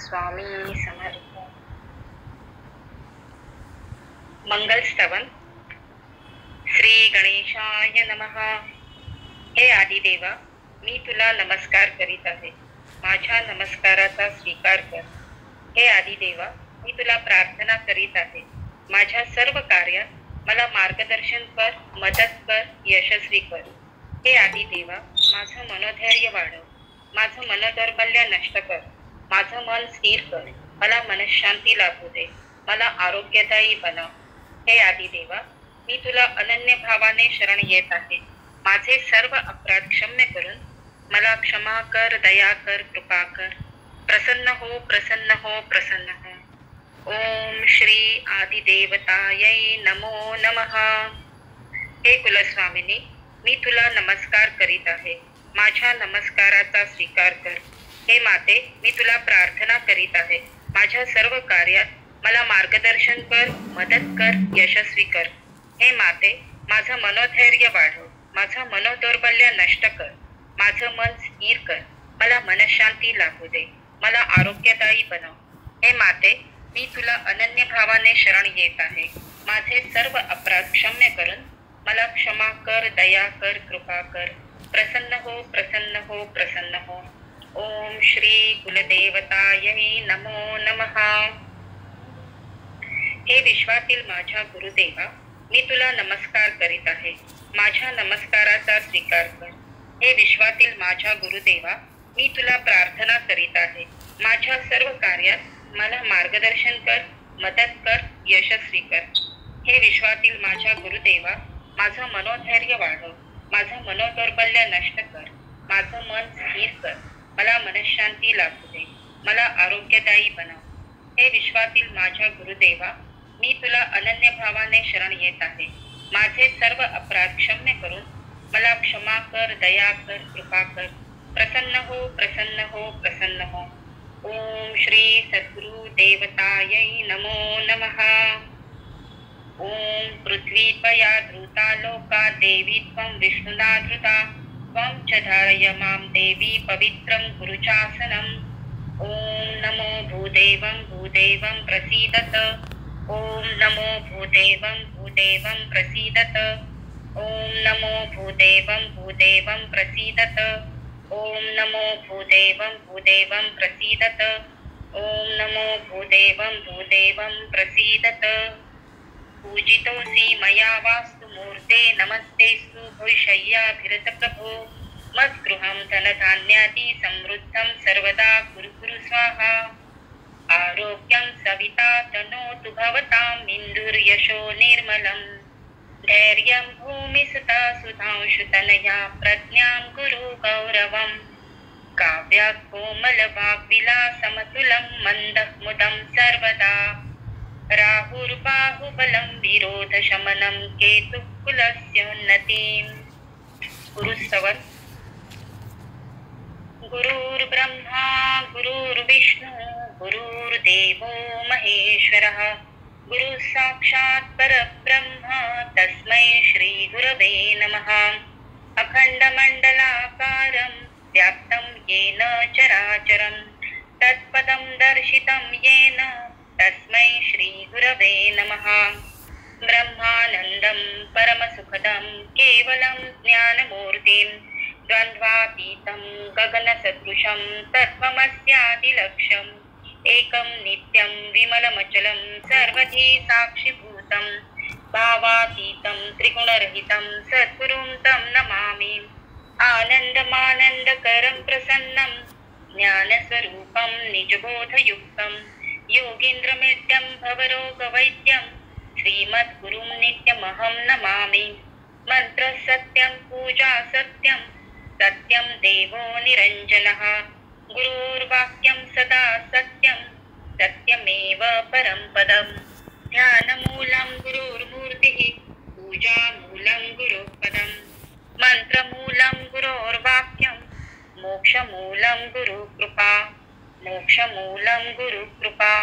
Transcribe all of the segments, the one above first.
स्वामी समर्थ. मंगल स्तवन. श्री गणेशाय नमः. हे आदिदेवा, मी तुला नमस्कार करीत आहे. माझ्या नमस्काराचा स्वीकार कर. हे आदिदेवा, मी तुला प्रार्थना करीत आहे. माझ्या सर्व कार्यात मला मार्गदर्शन कर, मदत कर, यशस्वी कर. हे आदिदेवा, माझं मनोधैर्य वाढव, माझं मनोदौर्बल्य नष्ट कर, माझं मन स्थिर कर, मला मनःशांती लाभू दे, मला आरोग्यदायी बनव. हे आदिदेवा, मी तुला अनन्य भावाने शरण येत आहे. माझे सर्व अपराध क्षम्य करून मला क्षमा कर, दया कर, कृपा कर. प्रसन्न हो, प्रसन्न हो, प्रसन्न हो. ओम श्री आदिदेवतायै नमो नमः. हे कुलस्वामिनी, मी तुला नमस्कार करीत आहे. माझ्या नमस्काराचा स्वीकार कर. हे माते, मी तुला प्रार्थना करीत आहे. माझ्या सर्व कार्यात मला मार्गदर्शन कर, मदत कर, यशस्वी कर. हे माते, माझं मनोधैर्य वाढव, माझं मनोदौर्बल्य नष्ट कर, माझं मन स्थिर कर, मला मनःशांती लाभू दे, मला आरोग्यदायी बनव. हे माते, मी तुला अनन्य भावाने शरण येत आहे. माझे सर्व अपराध क्षम्य करून मला क्षमा कर, दया कर, कृपा कर. प्रसन्न हो, प्रसन्न हो, प्रसन्न हो. ओम श्री कुलदेवतायै नमो नमः. हे विश्वातील माझ्या गुरुदेवा, मी तुला नमस्कार करीत आहे. माझ्या नमस्काराचा स्वीकार कर. हे विश्वातील माझ्या गुरुदेवा, मी तुला प्रार्थना करीत आहे. माझ्या सर्व कार्यात मला मार्गदर्शन कर, मदत कर, यशस्वी कर. हे विश्वातील माझ्या गुरुदेवा, माझं मनोधैर्य वाढव, माझं मनोदौर्बल्य नष्ट कर, माझं मन स्थिर कर, मला मनःशांती लाभू दे, मला आरोग्यदायी बनव. हे विश्वातील माझ्या गुरुदेवा, मी तुला अनन्य भावाने शरण येत आहे. माझे सर्व अपराध क्षम्य करून मला क्षमा कर, दया कर, कृपा कर. प्रसन्न हो, प्रसन्न हो, प्रसन्न हो. ओम श्री सद्गुरु देवतायै नमो नमः. ओम पृथ्वी त्वया धृता लोका देवी त्वं विष्णुना धृता त्वं च धारय मां देवी पवित्रं कुरुचासनम्. ओम नमो भूदेवं भूदेवं प्रसीदत. ओम नमो भूदेवं भूदेवं प्रसीदत. ओम नमो भूदेवं भूदेवं प्रसीदत. ओम नमो भूदेवं भूदेवं प्रसीदत. ओम नमो भूदेवं भूदेवं प्रसीदत. पूजितोऽसि मया वास्तु मूर्ते नमस्तेस्तु भूषय्याभिरत प्रभो. मद्गृहं धनधान्यादि समृद्धं सर्वदा कुरु कुरु स्वाहा. आरोग्यं सविता तनोतु भवताम् इन्दुर्यशो निर्मलम्. धैर्यं भूमिसुता सुधांशुतनया प्रज्ञां गुरु गौरवम्. काव्यात् कोमलवाग्विलासमतुलं मन्दः सर्वदा. राहुर्बाहुबलं विरोधशमनं केतुः कुलस्योन्नतिम्. गुरुस्तवन. गुरुर्ब्रह्मा गुरुर्विष्णु गुरुर्देवो महेश्वरः. गुरुः साक्षात् परब्रह्म तस्मै श्री गुरवे नमः. अखण्डमण्डलाकारं व्याप्तं येन चराचरं तत्पदं दर्शितं येन तस्मै श्री गुरवे नमः. ब्रह्मानन्दं परमसुखदं केवलं ज्ञानमूर्तिं द्वन्द्वातीतं गगनसदृशं तत्त्वमस्यादिलक्ष्यम्. एकं नित्यं विमलमचलं सर्वधी साक्षिभूतं भावातीतं त्रिगुणरहितं सद्गुरुं तं नमामि. आनन्दमानन्दकरं प्रसन्नं ज्ञानस्वरूपं निजबोधयुक्तं योगीन्द्रमित्यं भवरोगवैद्यं श्रीमद्गुरुं नित्यमहं नमामि. मन्त्रः सत्यं, पूजा सत्यं, सत्यं देवो निरञ्जनः. गुरुर्वाक्यं सदा सत्यं, सत्यमेव परं पदम्. ध्यानमूलं गुरुर्मूर्तिः, पूजामूलं गुरुः पदम्. मन्त्रमूलं गुरोर्वाक्यं, मोक्षमूलं गुरुकृपा. मोक्षमूलं गुरुकृपा.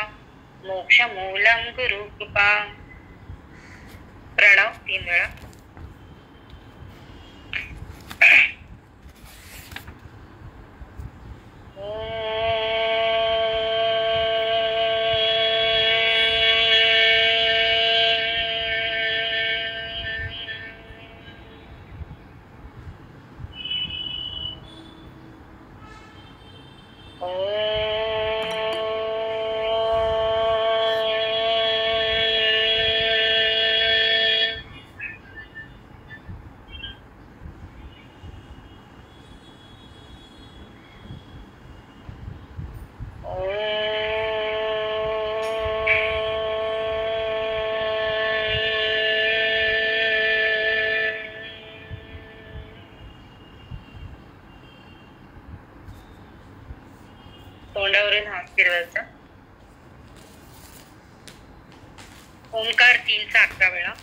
मोक्षमूलं गुरुकृपा. प्रणव 3 वेळा. ओम तोंडावरून हात फिरवायचा. ओंकार 3चा 11 वेळा.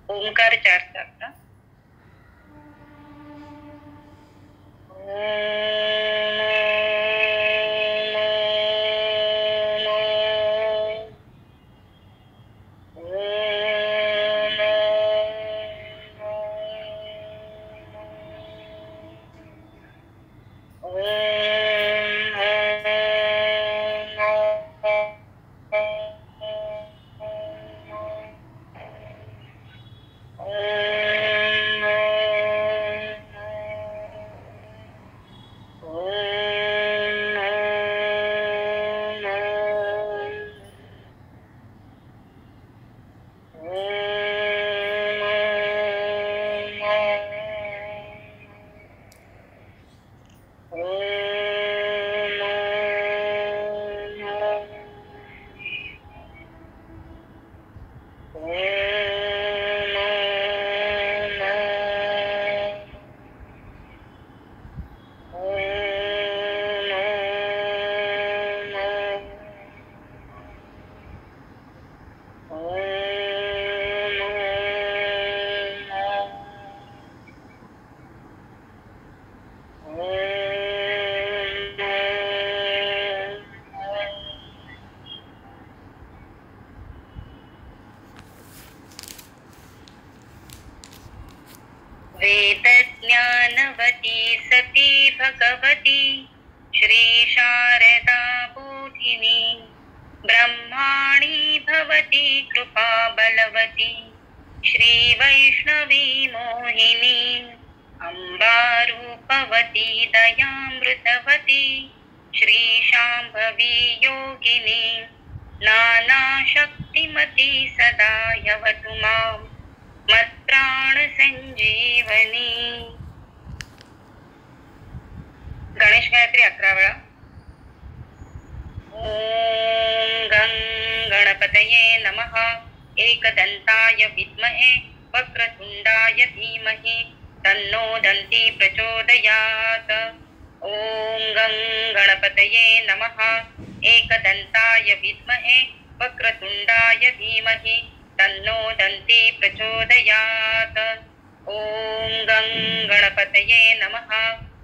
ओंकार 4चा 11. वेदज्ञानवती सती भगवती श्री शारदा बोधिनी ब्रह्माणी भवती कृपा बलवती श्री वैष्णवी मोहिनी अम्बा रूपवती दयामृतवती श्री शाम्भवी योगिनी नाना शक्तिमती सदा यवतु मां मत्प्राण संजीवनी. गणेश गायत्री 11 वेळा. ओम गं गणपतये नमः. एकदंताय विद्महे वक्रतुंडाय धीमहि तन्नो दन्ती प्रचोदयात्. ओम गं गणपतये नमः. एकदंताय विद्महे वक्रतुंडाय धीमहि तन्नो दन्ती प्रचोदयात्. ओम गं गणपतये नमः.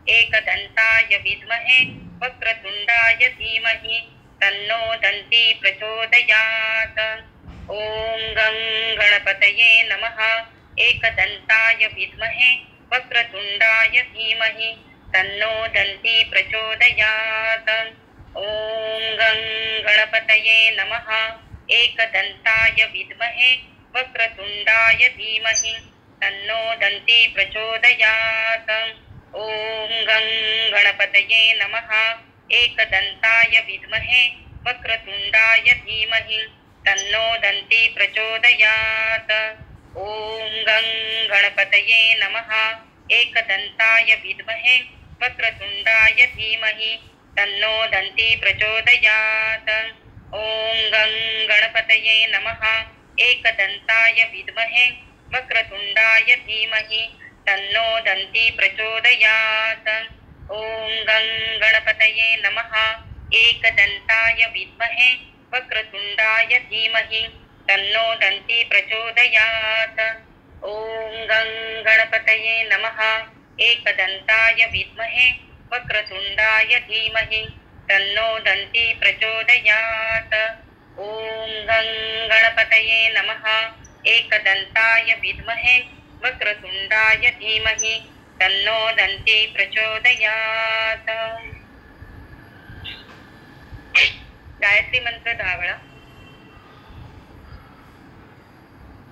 एकदंताय विद्महे वक्रतुंडाय धीमहि तन्नो दन्ती प्रचोदयात्. ओम गं गणपतये नमः. एकदंताय विद्महे वक्रतुंडाय धीमहि तन्नो दन्ती प्रचोदयात्. ओम गं गणपतये नमः. एकदंताय विद्महे वक्रतुंडाय धीमहि तन्नो दन्ती प्रचोदयात्. ओम गं गणपतये नमः. एकदन्ताय विद्महे वक्रतुण्डाय धीमहि तन्नो दन्ती प्रचोदयात्। ॐ गं गणपतये नमः। एकदन्ताय विद्महे वक्रतुण्डाय धीमहि तन्नो दन्ती प्रचोदयात्। ॐ गं गणपतये नमः। एकदन्ताय विद्महे वक्रतुण्डाय धीमहि तन्नो दन्ती प्रचोदयात्। ॐ गं गणपतये नमः। एकदन्ताय विद्महे वक्रतुण्डाय धीमहि तन्नो दन्ती प्रचोदयात्। ॐ गं गणपतये नमः। एकदन्ताय विद्महे वक्रतुण्डाय धीमहि तन्नो दन्ती प्रचोदयात्। ॐ गं गणपतये नमः। एकदन्ताय विद्महे वक्रतुण्डाय धीमहि तन्नो दन्ती प्रचोदयात्। गायत्री मंत्र 10 वेळा।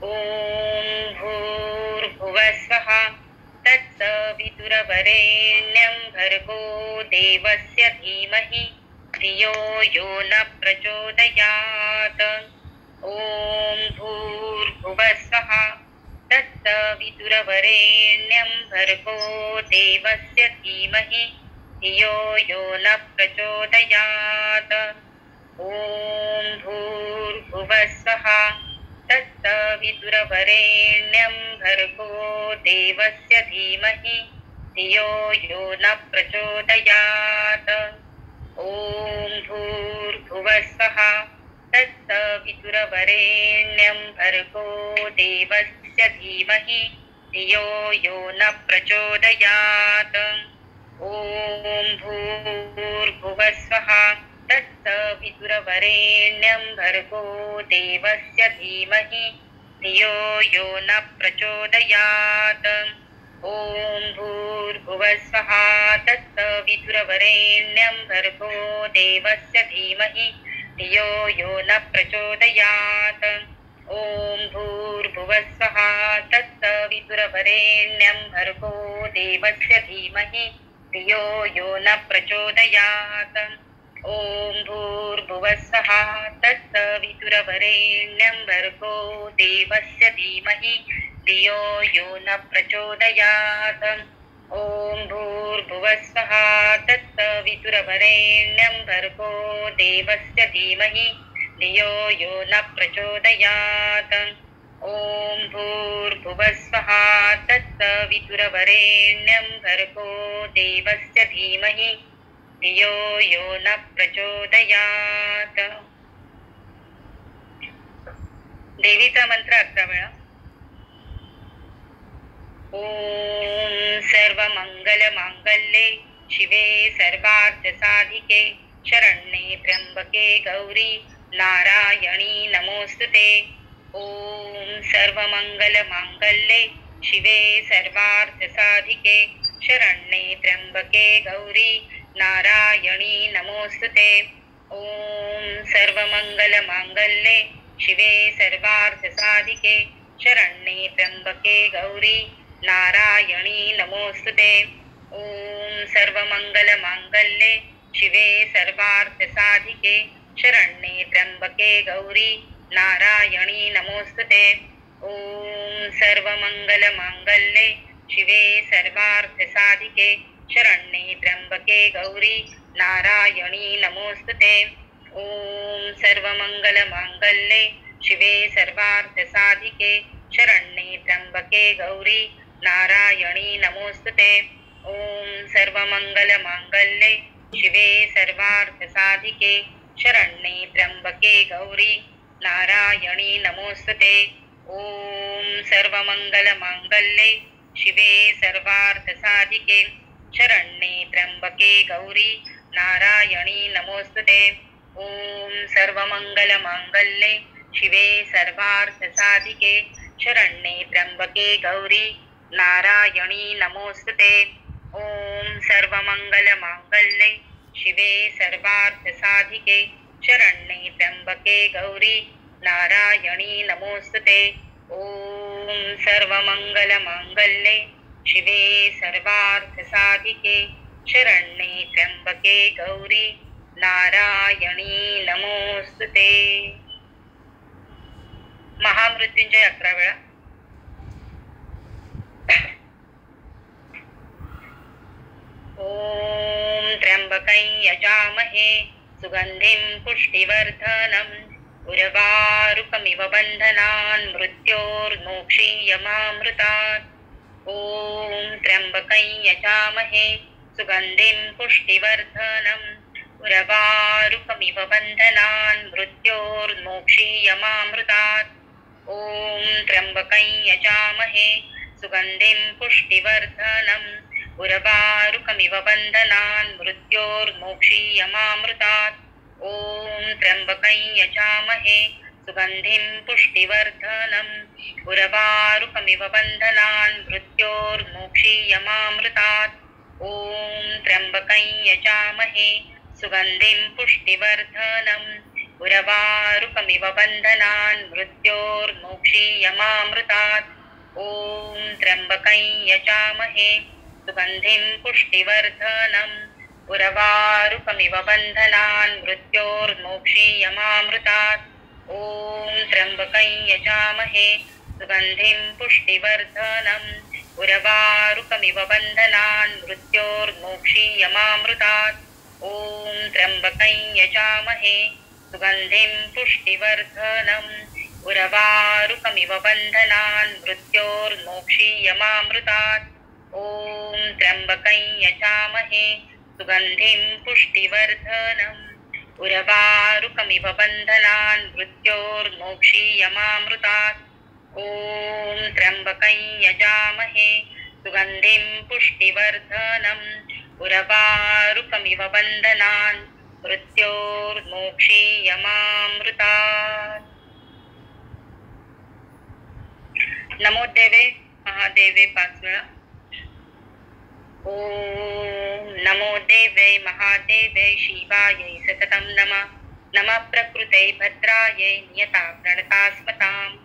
ॐ भूर्भुवस्वः तत्सवितुरवरेण्यं भर्गो देवस्य धीमहि धियो यो न प्रचोदयात्। ॐ भूर्भुवस्वः तत्सवितुरवरेण्यं भर्गो देवस्य धीमहि धियो यो न प्रचोदयात्। ॐ भूर्भुवस्वः तत्सवितुरवरेण्यं भर्गो देवस्य धीमहि धियो यो न प्रचोदयात्। ॐ भूर्भुवस्वः तत्सवितुरवरेण्यं भर्गो देवस्य धीमहि धियो यो न प्रचोदयात्। ॐ भूर्भुवस्वः तत्सवितुरवरेण्यं भर्गो देवस्य धीमहि धियो यो न प्रचोदयात्। ॐ भूर्भुवस्वः तत्सवितुरवरेण्यं भर्गो देवस्य धीमहि धियो यो न प्रचोदयात्। ॐ भूर्भुवस्वः तत्सवितुरवरेण्यं भर्गो देवस्य धीमहि धियो यो न प्रचोदयात्। ॐ भूर्भुवस्वः तत्सवितुरवरेण्यं भर्गो देवस्य धीमहि धियो यो न प्रचोदयात्। ॐ भूर्भुवस्वः तत्सवितुरवरेण्यं भर्गो देवस्य धीमहि धियो यो न प्रचोदयात्। ॐ भूर्भुवस्वः तत्सवितुरवरेण्यं भर्गो देवस्य धीमहि धियो यो न प्रचोदयात्। देवीचा मंत्र 11 वेळा। ॐ सर्वमंगलमांगल्ये शिवे सर्वार्थसाधिके शरण्ये त्र्यंबके गौरी नारायणी नमोस्तुते। ॐ सर्वमंगलमांगल्ये शिवे सर्वार्थसाधिके शरण्ये त्र्यंबके गौरी नारायणी नमोस्तुते। ॐ सर्वमंगलमांगल्ये शिवे सर्वार्थसाधिके शरण्ये त्र्यंबके गौरी नारायणी नमोस्तुते। ॐ सर्वमंगलमांगल्ये शिवे सर्वार्थसाधिके शरण्ये त्र्यंबके गौरी नारायणी नमोस्तुते। ॐ सर्वमंगलमांगल्ये शिवे सर्वार्थसाधिके शरण्ये त्र्यंबके गौरी नारायणी नमोस्तुते। ॐ सर्वमंगलमांगल्ये शिवे सर्वार्थसाधिके शरण्ये त्र्यंबके गौरी नारायणी नमोस्तुते। ॐ सर्वमंगलमांगल्ये शिवे सर्वार्थसाधिके शरण्ये त्र्यंबके गौरी नारायणी नमोस्तुते। ॐ सर्वमंगलमांगल्ये शिवे सर्वार्थसाधिके शरण्ये त्र्यंबके गौरी नारायणी नमोस्तुते। ॐ सर्वमंगलमांगल्ये शिवे सर्वार्थसाधिके शरण्ये त्र्यंबके गौरी नारायणी नमोस्तुते। ॐ सर्वमंगलमांगल्ये शिवे सर्वार्थसाधिके शरण्ये त्र्यंबके गौरी नारायणी नमोस्तुते। ॐ सर्वमंगलमांगल्ये शिवे सर्वार्थसाधिके शरण्ये त्र्यंबके गौरी नारायणी नमोस्तुते. महामृत्युंजय 11 वेळा. ओम त्र्यंबकै यजामहे सुगंधिं पुष्टिवर्धनम् उर्वारुकमिव बन्धनान् मृत्योर्मोक्षीयमामृतात्. ओम त्र्यंबकै यजामहे सुगंधिं पुष्टिवर्धनम् उर्वारुकमिव बन्धनान् मृत्योर्मोक्षीयमामृतात्. ओम त्र्यंबकै यजामहे सुगंधिं पुष्टिवर्धनम् उर्वारुकमिव बन्धनान् मृत्योर्मोक्षीयमामृतात्. ओम त्र्यंबकै यजामहे सुगंधिं पुष्टिवर्धनम् उर्वारुकमिव बन्धनान् मृत्योर्मोक्षीयमामृतात्. ओम त्र्यंबकै यजामहे सुगंधिं पुष्टिवर्धनम् उर्वारुकमिव बन्धनान् मृत्योर्मोक्षीयमामृतात्. ओम त्र्यंबकै यजामहे सुगंधिं पुष्टिवर्धनम् उर्वारुकमिव बन्धनान् मृत्योर्मोक्षीयमामृतात्. ओम त्र्यंबकै यजामहे सुगंधिं पुष्टिवर्धनम् उर्वारुकमिव बन्धनान् मृत्योर्मोक्षीयमामृतात्. ओम त्र्यंबकै यजामहे सुगंधिं पुष्टिवर्धनम् उर्वारुकमिव बन्धनान् मृत्योर्मोक्षीयमामृतात्. ओम त्र्यंबकै यजामहे सुगंधिं पुष्टिवर्धनम् उर्वारुकमिव बन्धनान् मृत्योर्मोक्षीयमामृतात्. ओम त्र्यंबकै यजामहे सुगंधिं पुष्टिवर्धनम् उर्वारुकमिव बन्धनान् मृत्योर्मोक्षीयमामृतात्. नमो देवे महादेवे 5 वेळा. ओम नमो देवे महादेवे शिवायै सततं नमः. नमः प्रकृते भद्रायै नियता प्रणतास्मताम्.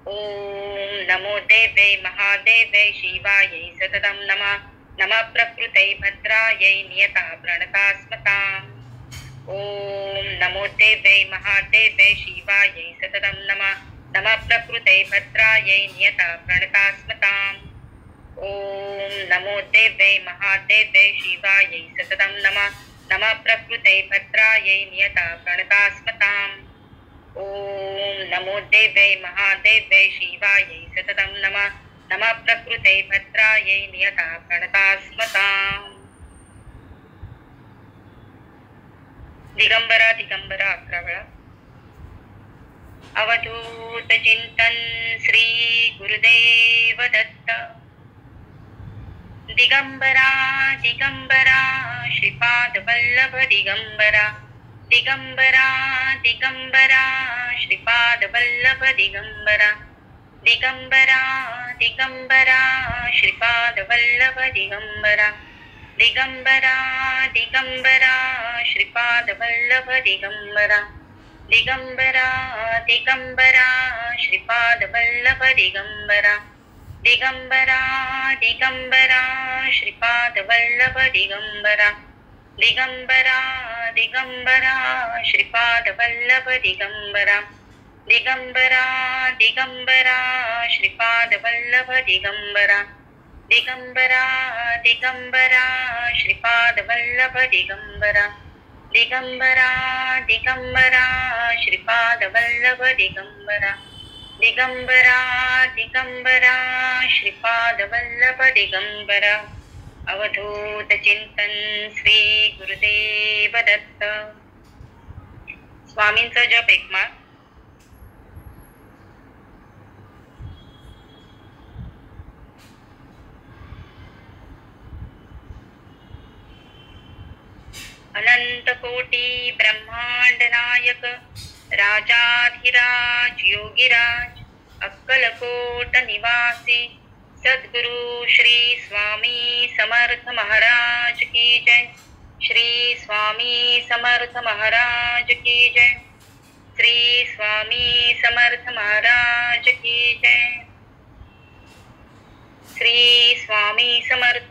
ओम नमो देवे महादेवे शिवायै सततं नमः. नमः प्रकृते भद्रायै नियता प्रणतास्मताम्. ओम नमो देवे महादेवे शिवायै सततं नमः. नमः प्रकृते भद्रायै नियता प्रणतास्मताम्. ओम नमो देवे महादेवे शिवायै सततं नमः. नमः प्रकृते भद्रायै नियता प्रणतास्मताम्. ओम नमो देवे महादेवे शिवायै सततं नमः. नमः प्रकृते भद्रायै नियता प्रणतास्मताम्. दिगंबरा दिगंबरा 11 वेळा. अवधूत चिंतन श्री गुरुदेव दत्त. दिगंबरा दिगंबरा श्रीपाद वल्लभ दिगंबरा. दिगंबरा दिगंबरा श्रीपाद वल्लभ दिगंबरा. दिगंबरा दिगंबरा श्रीपाद वल्लभ दिगंबरा. दिगंबरा दिगंबरा श्रीपाद वल्लभ दिगंबरा. दिगंबरा दिगंबरा श्रीपाद वल्लभ दिगंबरा. दिगंबरा दिगंबरा श्रीपाद वल्लभ दिगंबरा. दिगंबरा दिगंबरा श्रीपाद वल्लभ दिगंबरा. दिगंबरा दिगंबरा श्रीपाद वल्लभ दिगंबरा. दिगंबरा दिगंबरा श्रीपाद वल्लभ दिगंबरा. दिगंबरा दिगंबरा श्रीपाद वल्लभ दिगंबरा. दिगंबरा दिगंबरा श्रीपाद वल्लभ दिगंबरा. अवधूत चिंतन श्री गुरुदेव दत्त. स्वामींचा जप एकमाळ. अनंत कोटी ब्रह्मांड नायक राजाधिराज योगीराज अक्कलकोट निवासी सद्गुरु श्री स्वामी समर्थ महाराज की जय. श्री स्वामी समर्थ महाराज की जय. श्री स्वामी समर्थ महाराज की जय. श्री स्वामी समर्थ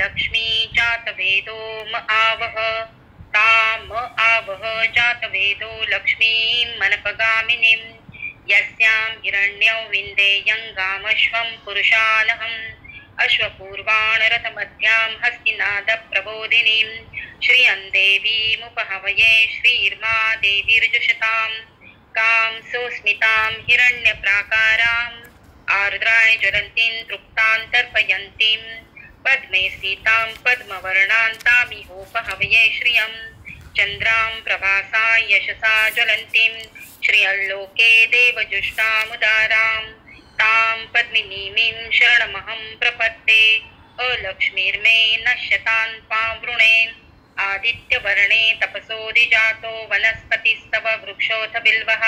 लक्ष्मी जातवेदो म आवह ताम आवह जातवेदो लक्ष्मीं मनपगामिनीं यस्यां हिरण्यं विन्देयं पुरुषानहम् अश्वपूर्वाण रथमध्यां हस्तिनादप्रबोधिनीं श्रियं देवीमुपहवये श्रीर्मा देवीर्जुषताम् कां सोऽस्मितां हिरण्यप्राकाराम् आर्द्राय ज्वलन्तीं तृप्तां तर्पयन्तीं पद्मे स्थितां पद्मवर्णां तामिहोपहवये श्रियं चन्द्रां प्रभासा यशसा ज्वलन्तीं श्रियल्लोके देवजुष्टामुदारां तां पद्मिनीमीं शरणमहं प्रपद्ये अलक्ष्मीर्मे नश्यतां पावृणे आदित्यवर्णे तपसोऽधिजातो वनस्पतिस्तव वृक्षोऽथ बिल्वः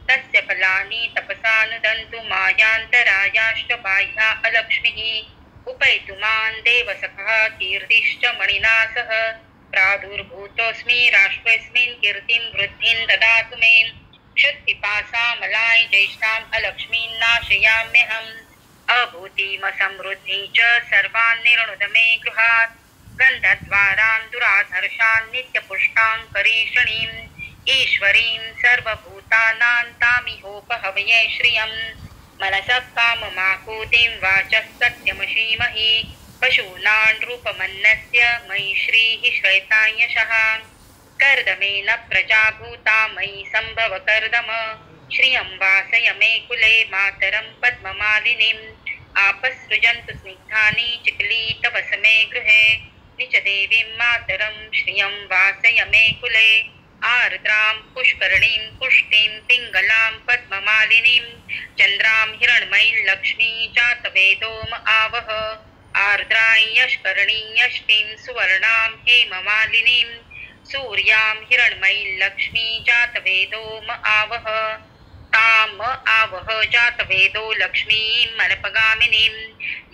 तस्य फलानि तपसानुदन्तु मायान्तरायाश्च बाह्या अलक्ष्मीः उपैतु मां देवसखः कीर्तिश्च मणिना सह प्रादुर्भूतोऽस्मि राष्ट्रेऽस्मिन् कीर्तिं वृद्धिं ददातु मे क्षुत्पिपासामलाय ज्येष्ठाम् अलक्ष्मीं नाशयाम्यहम् अभूतिमसमृद्धिं च सर्वान् निर्णुद मे गृहात् गन्धद्वारां दुराधर्षान् नित्यपुष्टां करीषणीम् ईश्वरीं सर्वभूतानां तामिहोपहवये श्रियं मनसः काममाकूतिं वाचः सत्यमशीमहि पशूनां रूपमन्नस्य मयि श्रीः श्रैतायशः कर्दमेन प्रजाभूता मयि सम्भव कर्दम श्रियं वासय मे कुले मातरं पद्ममालिनीम् आपसृजन्तु स्निग्धानि चिक्लीतवस मे गृहे निचदेवीं मातरं श्रियं वासय मे कुले आर्द्रां पुष्करणीं पुष्टिं पिङ्गलां पद्ममालिनीं चन्द्रां हिरण्मयीं लक्ष्मी जातवेदोम आवह आर्द्रां यष्कर्णीं यष्टिं सुवर्णां हेममालिनीं सूर्यां हिरण्मयीं लक्ष्मी जातवेदोम आवह ताम आवह जातवेदो लक्ष्मीं मनपगामिनीं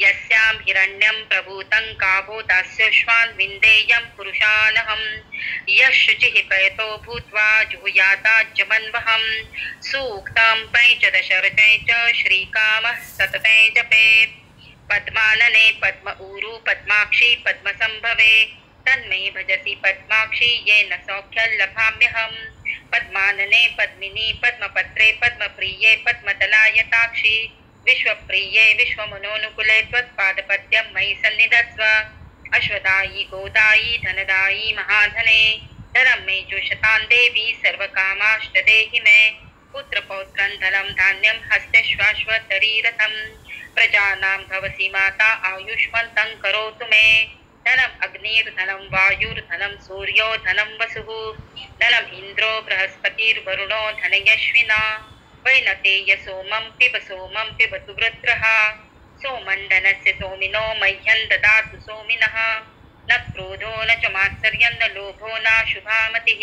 यस्यां हिरण्यं प्रभूतं कावो दास्यश्वान् विन्देयं पुरुषानहम् यशुचिः पयतो भूत्वा जुहुयाताज्यमन्वहं सूक्तं पञ्चदशरते च श्रीकामः सतते जपेत् पद्मानने पद्म ऊरु पद्माक्षी पद्मसम्भवे तन्मे भजसि पद्माक्षी येन सौख्यं लभाम्यहम् पद्मानने पद्मिनी पद्मपत्रे पद्मप्रिये पद्मदलायताक्षी विश्वप्रिये विश्वमनोनुकुले त्वत्पादपद्यं मयि सन्निधत्स्व अश्वदायी गोदायी धनदायी महाधने धनं मे जुषतां देवी सर्वकामाश्च देहि मे पुत्रपौत्रं धनं धान्यं हस्तश्वाश्वतरीरथं प्रजानां भवसि माता आयुष्मन्तं करोतु मे धनम् अग्निर्धनं वायुर्धनं सूर्यो धनं वसुः धनम् इन्द्रो बृहस्पतिर्वरुणो धनयश्विना वैनतेय सोमं पिबतु वृत्रः सोमण्डनस्य सोमिनो मह्यं ददातु सोमिनः न क्रोधो न च मात्सर्यं न लोभो न शुभामतिः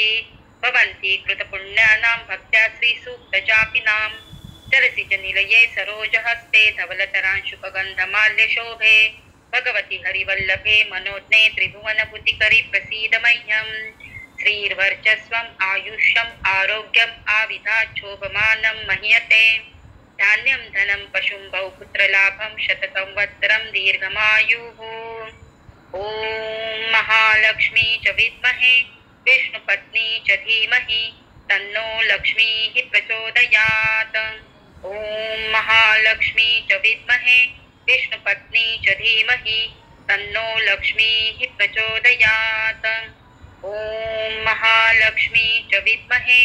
भवन्ति कृतपुण्यानां भक्त्या श्रीसूक्तजापिनां तरसि च निलये सरोजहस्ते धवलतरांशुकगन्धमाल्यशोभे भगवति हरिवल्लभे मनोज्ञे त्रिभुवनभूतिकरि प्रसीद मह्यं श्रीर्वर्चस्वम् आयुष्यम् आरोग्यम् आविधाच्छोभमानं मह्यते धान्यं धनं पशुं बहुपुत्रलाभं शतसंवत्सरं दीर्घमायुः ॐ महालक्ष्मी च विद्महे विष्णुपत्नी च धीमहि तन्नो लक्ष्मीः प्रचोदयात् ॐ महालक्ष्मी च विद्महे विष्णुपत्नी च धीमहि तन्नो लक्ष्मीः प्रचोदयात् ॐ महालक्ष्मी च विद्महे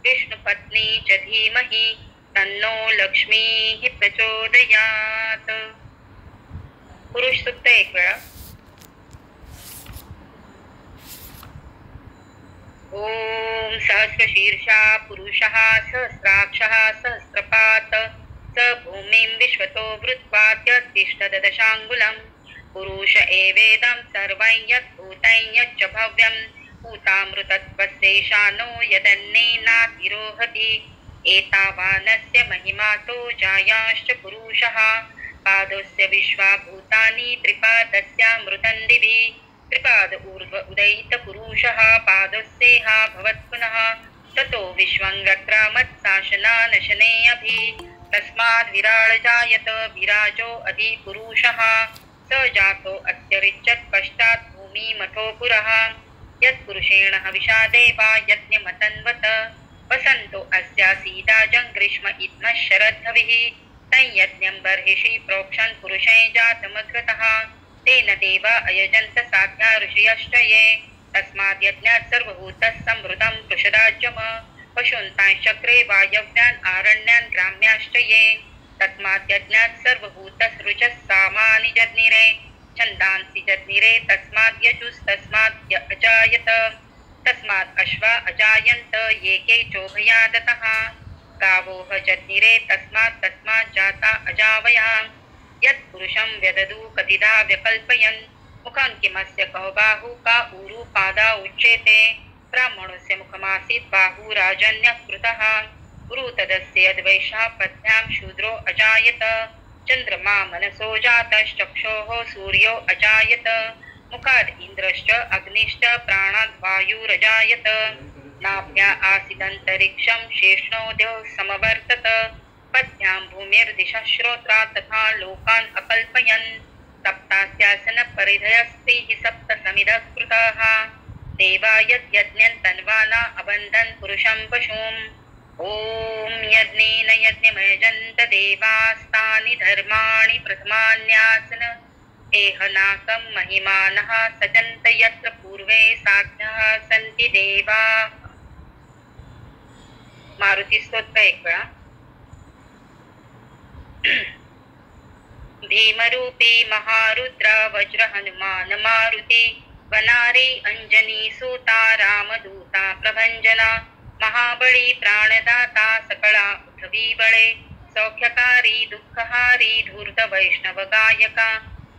विष्णुपत्नी च धीमहि तन्नो लक्ष्मीः प्रचोदयात्. पुरुष सुक्त एक वेळा. ओम सहस्रशीर्षा पुरुषः सहस्राक्षः सहस्रपात स भूमिं विश्वतो वृत्वा त्यतिष्ठदशाङ्गुलं पुरुष एवेदं सर्वं यद्भूतं यच्च भव्यं भूतामृतत्वस्यैशानो यदन्नेनातिरोहति एतावानस्य महिमातो जायाश्च पुरुषः पादस्य विश्वाभूतानि त्रिपादस्यामृतं दिवि त्रिपाद ऊर्ध्व उदयित पुरुषः पादस्येहा भवत् पुनः ततो विश्वं वक्रामत्शासनानशने अभि तस्माद् विराळ जायत विराजो अधि पुरुषः स जातो अत्यरिच्यत् पश्चात् भूमि मठो पुरः यत्पुरुषेण हविषा देवा यज्ञमतन्वत वसन्तो अस्यासीदाजं ग्रीष्म इद्मः शरद्धविः संयज्ञं बर्हिषि प्रोक्षन् पुरुषे जातमग्रतः तेन देवा अयजन्त साध्या ऋषयश्चये तस्माद् यज्ञात् सर्वभूतः समृतं कृशराज्यम पशून्तांश्चक्रे वायव्यान् आरण्यान् ग्राम्याश्च ये तस्मात् यज्ञात् सर्वभूतसृजः सामानि जज्ञिरे छन्दांसि जज्ञिरे तस्माद् यजुस्तस्मात् अजायत तस्मात् अश्वा अजायन्त ये के चोभयादतः गावोह जज्ञिरे तस्मात् जाता अजावया यत्पुरुषं व्यददु कतिधा व्यकल्पयन् मुखं किमस्य कौ बाहु का ऊरु पादा उच्येते ब्राह्मणस्य मुखमासीत् बाहु राजन्यः कृतः गुरु तदस्य यद्वैषः पद्भ्यां शूद्रो अजायत चन्द्रमा मनसो जातश्चक्षोः सूर्यो अजायत मुखाद् इन्द्रश्च अग्निश्च प्राणाद् वायुरजायत नाभ्या आसीदन्तरिक्षं शेषणोऽद्यो समवर्तत पद्भ्यां भूमिर्दिशः श्रोत्रा तथा लोकान् अकल्पयन् सप्तास्यासन परिधयस्त्रीः सप्त समिधः कृताः देवा यद्यज्ञं तन्वाना अबन्धन् पुरुषं पशुम् ॐ यज्ञेन यज्ञमयजन्त देवास्तानि धर्माणि प्रथमान्यासन एहनाकं महिमानः सजन्त यत्र पूर्वे साध्यः सन्ति देवा मारुती स्तोत्र एक वेळा भीमरूपी महारुद्र वज्र हनुमान मारुती वनारी अंजनी सूता रामदूता प्रभंजना महाबळी प्राणदाता सकळा उठवी बळे सौख्यकारी दुःखहारी धूर्त वैष्णव गायका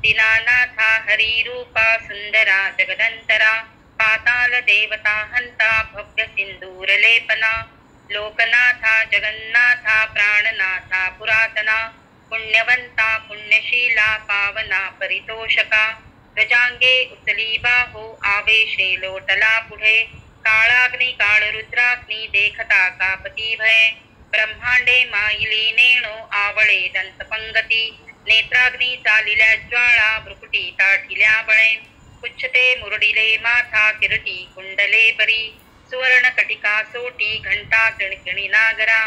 दीनानाथा हरिरूपा सुंदरा जगदंतरा पाताल देवता हंता भव्य सिंदूर लेपना लोकनाथा जगन्नाथा प्राणनाथा पुरातना पुण्यवंता पुण्यशीला पावना परितोषका गजांगे उचली बाहो आवेशे लोटला पुढे काळाग्नी काळरुद्राग्नी देखता कापती भय ब्रह्मांडे माईली नेणो आवळे दंतपंगती नेत्राग्नी चालिल्या ज्वाळा भ्रुकुटी ताठिल्या बळे उच्चते मुरडिले माथा किरटी कुंडले बरी सुवर्ण कटिका सोटी घंटा किणकिणी नागरा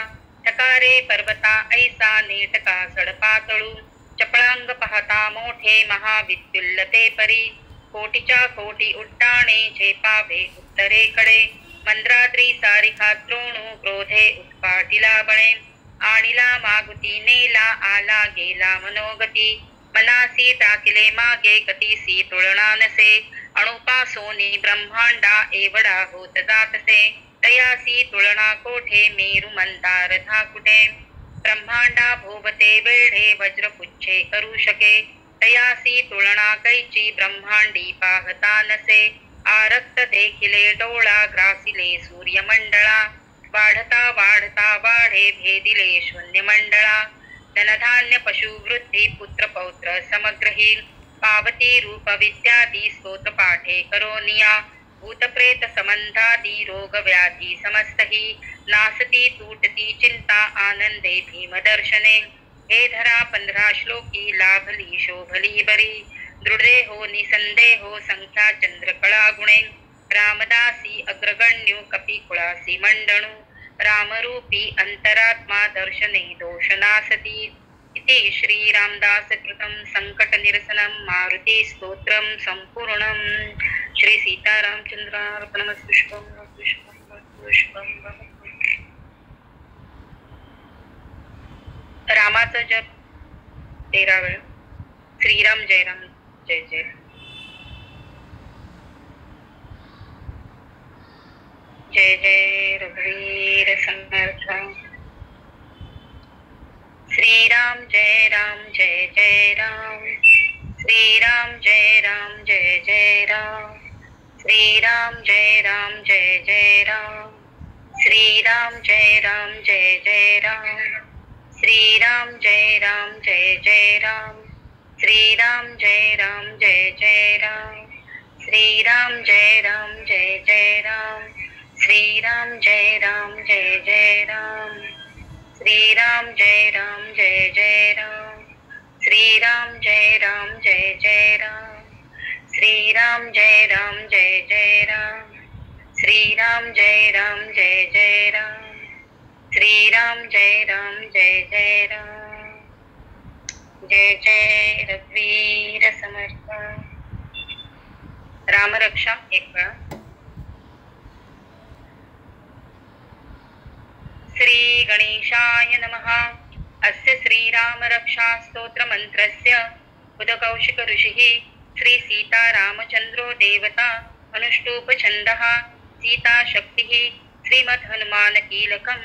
ठकारे पर्वता ऐसा नेटका सडपातळू चपळांग पाहता मोठे महाविद्युल्लते परी कोटीच्या कोटी उड्डाणे झेपावे उत्तरेकडे मंद्राद्री सारिखा द्रोणू क्रोधे उत्पाटिला बळे आणिला मागुती नेला आला गेला मनोगती मनासी टाकिले मागे कतीसी तुळना नसे अणुपासोनी ब्रह्मांडा एवढा होत जातसे तयासी तुळना कोठे मेरु मंदार धाकुटे ब्रह्मांडा भोवते वेढे वज्रपुच्छे करू शके तयासी तुळना कैची ब्रह्मांडी पाहता नसे आरक्त देखिले डोळा ग्रासिले सूर्यमंडळा वाढता वाढता वाढे भेदिले शून्यमंडळा धनधान्य पशुवृद्धी पुत्र पौत्र समग्रही पावती रूप विद्यादी स्तोत्र पाठे करोनिया भूतप्रेत संबंधादी रोग व्याधी समस्तही नासती तूटती चिंता आनंदे भीमदर्शने हे धरा 15 श्लोकी लाभली शोभली बरी दृढे हो निसंदेहो संख्या चंद्रकळा गुणे रामदासी अग्रगण्यु कपिकुळासी मंडणु रामरूपी अंतरात्मा दर्शने दोषनासती इति श्री रामदास कृतं संकट निरसनं मारुती स्तोत्रम संपूर्णम श्री सीतारामचंद्रार्पणमस्तु पुष्पम पुष्पम रामाचा जप 13 वेळा श्रीराम जय राम जय जय जय जय रघुवीर समर्थ श्रीराम जय राम जय जय राम श्रीराम जय राम जय जय राम श्रीराम जय राम जय जय राम श्रीराम जय राम जय जय राम श्रीराम जय राम जय जय राम श्रीराम जय राम जय जय राम श्रीराम जय राम जय जय राम श्रीराम जय राम जय जय राम श्रीराम जय राम जय जय राम श्रीराम जय राम जय जय राम, श्रीराम जय राम जय जय राम, श्रीराम जय राम जय जय राम, श्रीराम जय राम जय जय राम. जय जय रघुवीर समर्थ. रामरक्षा एक वेळा. श्री गणेशाय नमः. अस्य श्रीराम रक्षा स्तोत्र मंत्रस्य उदकौशिक ऋषिः श्री सीतारामचंद्रो देवता अनुष्टुप छन्दः सीता शक्तिः श्रीमद् हनुमान कीलकं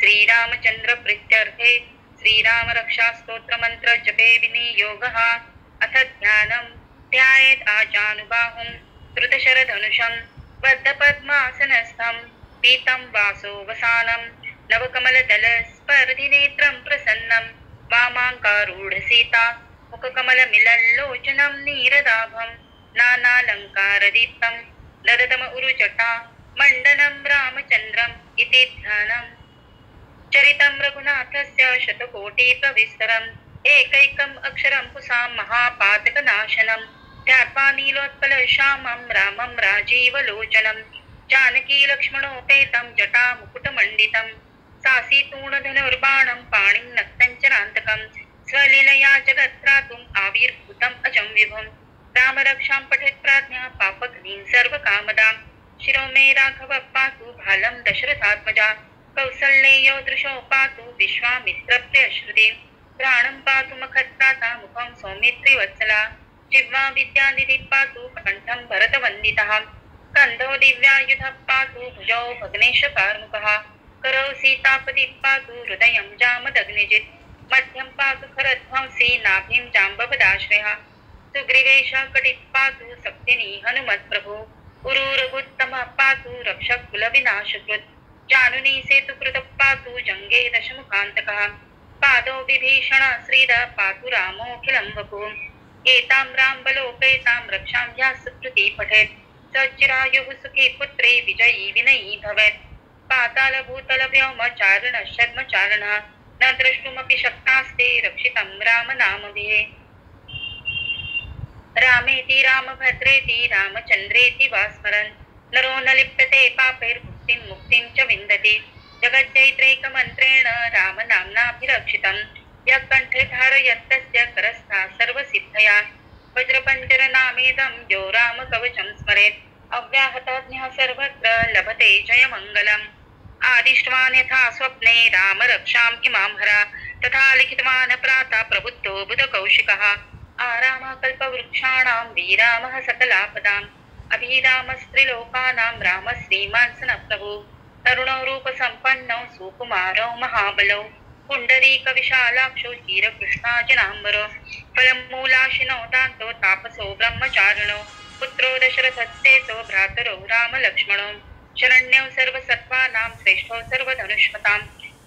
श्रीरामचंद्र प्रीत्यर्थे श्रीराम रक्षा स्तोत्र मंत्र जपे विनियोगः. अथ ध्यानं ध्यायेत् आजानुबाहुं धृतशरधनुषं बद्धपद्मासनस्थं पीतं वासोवसानं नवकमलदल स्पर्धिनेत्रं प्रसन्नं वामाङ्कारूढ सीता मुखकमलमिलल्लोचनं नीरदाभं नानालङ्कारदीप्तं ददतम उरुजटा मण्डनं रामचन्द्रम् इति ध्यानम्. चरितं रघुनाथस्य शतकोटिप्रविस्तरम् एकैकम् अक्षरं पुंसां महापातकनाशनं ध्यात्वा नीलोत्पलश्यामं रामं राजीवलोचनं जानकी लक्ष्मणोपेतं जटामुकुटमण्डितं सासीतूणधनुर्बाणं पाणिं नक्तञ्चनान्तकं स्वलीलया जगत्त्रातुम् आविर्भूतम् अजं विभुं. रामरक्षां पठेत् प्राज्ञा पापघ्नीं सर्वकामदां शिरो मे राघव पातु भालं दशरथात्मजा कौसल्येयो दृशो पातु विश्वामित्रप्रियश्रुते प्राणं पातु मखत्राता मुखं सौमित्रिवत्सला जिह्वा विद्यानिधि पातु कण्ठं भरतवन्दितः कन्धो दिव्यायुधः पातु भुजौ भग्नेशकार्मुकः करौ सीतापतिः पातु हृदयं जामदग्निजित् मध्यं पातु खरध्वंसी नाभिं जाम्बवदाश्रयः सुग्रीवेशः कटिः पातु सक्तिनी हनुमत्प्रभु उरु रघुत्तमः पातु रक्षः कुलविनाशकृत् जानुनी सेतुकृतः पातु जङ्गे दशमुखान्तकः पादौ विभीषण श्रीदः पातु रामोऽखिलं वपुः. एतां रामबलोपेतां रक्षां यः सुकृती पठेत् स चिरायुः सुखी पुत्रे विजयी विनयी भवेत्. पातालभूतलव्योमचारणः न द्रष्टुमपि शक्तास्ते रक्षितं रामनामभिः. रामेति रामभद्रेति रामचन्द्रेति वा स्मरन् नरो न लिप्यते पापैर्भुक्तिं मुक्तिं च विन्दति. जगज्जैत्रैकमन्त्रेण रामनाम्नाभिरक्षितं यः कण्ठे धारयत्तस्य करस्था सर्वसिद्धया. वज्रपञ्जरनामेदं यो रामकवचं स्मरेत् अव्याहतज्ञः सर्वत्र लभते जयमङ्गलम्. आदिष्टवान् यथा स्वप्ने रामरक्षां इमां हरा तथा लिखितवान् प्रातः प्रबुद्धो बुधकौशिकः. आरामः कल्पवृक्षाणां विरामः सकलापदाम् अभिरामस्त्रिलोकानां रामः श्रीमान् सनप्रभुः. तरुणो रूपसम्पन्नौ सुकुमारौ महाबलौ पुण्डरीकविशालाक्षो क्षीरकृष्णाजनाम्बरो फलमूलाशिनो दान्तो तापसो ब्रह्मचारिणो पुत्रो दशरथस्येतो भ्रातरौ रामलक्ष्मणो शरण्यौ सर्वसत्त्वानां श्रेष्ठो सर्वधनुष्मतां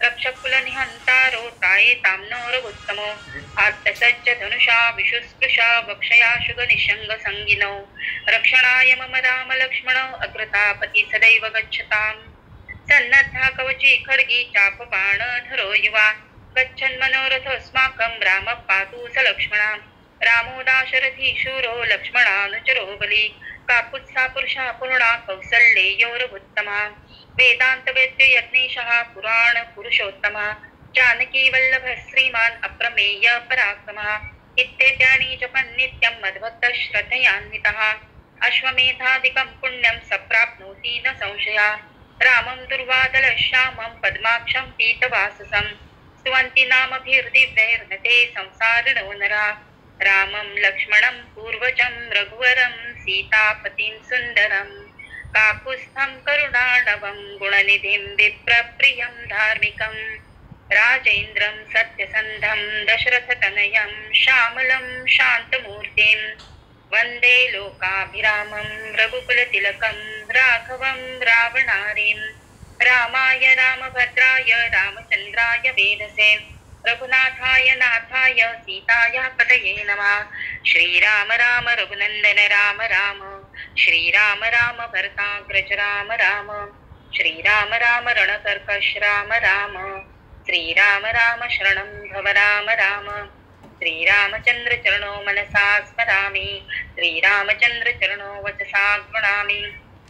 रक्षकुलनिहन्तारो तायेतां नो रघुत्तमो आत्तसज्ज धनुषा विशुस्पृशा वक्षया शुगनिशङ्गसङ्गिनौ रक्षणाय मम रामलक्ष्मणौ अग्रतापति सदैव गच्छताम्. सन्नद्धा कवची खड्गी चापबाणधरो युवा गच्छन् मनोरथोऽस्माकं रामः पातु स लक्ष्मणाम्. रामो दाशरथी शूरो लक्ष्मणानुचरो बली काकुत्सा पुरुषः पूर्णा कौसल्येयो रघुत्तमः. वेदान्तवेद्य यज्ञेशः पुराण पुरुषोत्तमः जानकी वल्लभः श्रीमान् अप्रमेय पराक्रमः. इत्येतानि जपन् नित्यं मद्भक्तः श्रद्धयान्वितः अश्वमेधादिकं पुण्यं सप्राप्नोति न संशयः. रामं दुर्वादलश्यामं पद्माक्षं पीतवाससं स्तुवन्ति नामभिर्दिव्यैर्नते संसारिणो नरः. रामं लक्ष्मणं पूर्वजं रघुवरं सीतापतिं सुन्दरं काकुत्स्थं करुणाणवं गुणनिधिं विप्रप्रियं धार्मिकं राजेन्द्रं सत्यसन्धं दशरथतनयं श्यामलं शान्तमूर्तिं वन्दे लोकाभिरामं रघुकुलतिलकं राघवं रावणारिं. रामाय रामभद्राय रामचन्द्राय वेदसे रघुनाथाय नाथाय सीताया पतये नमः. श्रीराम राम रघुनन्दन राम राम श्रीराम राम भरताग्रज राम राम श्रीराम राम रणकर्कश राम राम श्रीराम राम शरणं भव राम राम श्रीरामचंद्र चरणो मनसा स्मरामि श्रीरामचंद्र चरणो वचसा गृणामि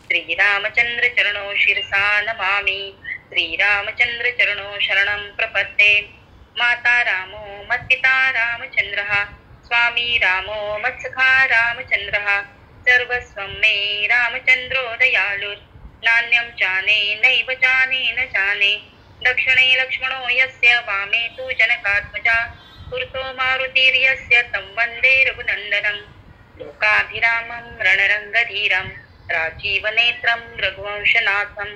श्रीरामचंद्र चरणो शिरसा नमामि श्रीरामचंद्र चरणो शरणं प्रपद्ये माता रामो मत्पिता रामचंद्रः स्वामी रामो मत्सखा रामचंद्रः सर्वस्वं मे रामचंद्रो दयालुः नान्यं चाने नैव चाने न चाने दक्षिणे लक्ष्मणो यस्य वामे तु जनकात्मजा पुरतो मारुतिर्यस्य तं वन्दे रघुनन्दनं लोकाभिरामं रणरङ्गधीरं राजीवनेत्रं रघुवंशनाथं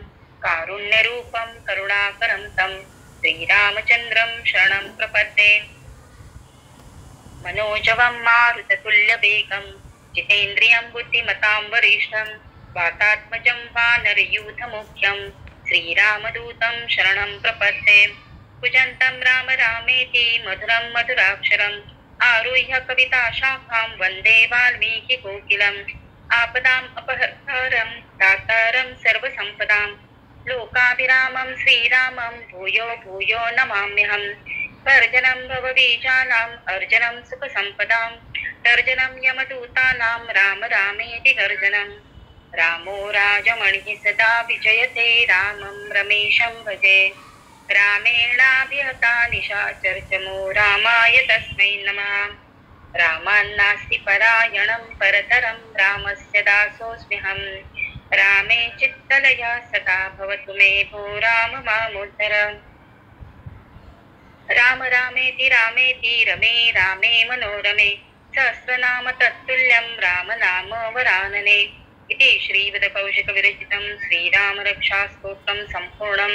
कारुण्यरूपं करुणाकरं तं श्रीरामचन्द्रं शरणं प्रपद्ये मनोजवं मारुततुल्यवेगं जितेन्द्रियं बुद्धिमतां वरिष्ठं वातात्मजं वानरयूथमुख्यं श्रीरामदूतं शरणं प्रपद्ये कुजन्तं राम रामेति मधुरं मधुराक्षरम् आरुह्य कविताशाखां वन्दे वाल्मीकिकोकिलम् आपदाम् अपहर्तारं दातारं सर्वसम्पदां लोकाभिरामं श्रीरामं भूयो भूयो नमाम्यहम् अर्जनं भवबीजानाम् अर्जनं सुखसम्पदां तर्जनं यमदूतानां राम रामेति गर्जनं रामो राजमणिः सदा विजयते रामं रमेशं भजे रामेणाभिहता निशाचर्चमो रामाय तस्मै नमः रामान्नास्ति परायणं परतरं रामस्य दासोऽस्म्यहम् रामे चित्तलया सदा भवतु मे भो राम मामुद्धर राम रामेति रमे रामे मनोरमे सहस्रनाम तत्तुल्यं राम नाम वरानने इति श्रीवदकौशिकविरचितं श्रीरामरक्षास्तोत्रं सम्पूर्णं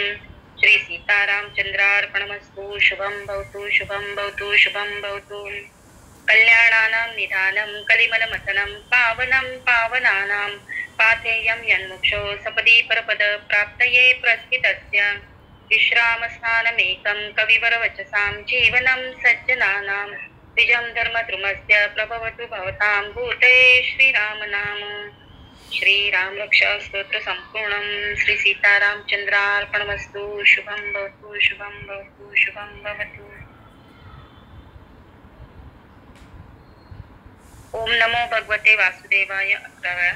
श्री सीतारामचन्द्रार्पणमस्तु शुभं भवतु शुभं भवतु शुभं भवतु कल्याणानां निधानं कलिमलमथनं पावनं पावनानां पाथेयं यन्मुक्षो सपदि परपद प्राप्तये प्रस्थितस्य विश्रामस्थानमेकं कविवरवचसां जीवनं सज्जनानां द्विजं धर्मद्रुमस्य प्रभवतु भवतां भूते श्रीरामनाम श्रीराम रक्षा स्तोत्र संपूर्णं श्री सीतारामचन्द्रार्पणमस्तु शुभं भवतु शुभं भवतु शुभं भवतु। ओम नमो भगवते वासुदेवाय। 11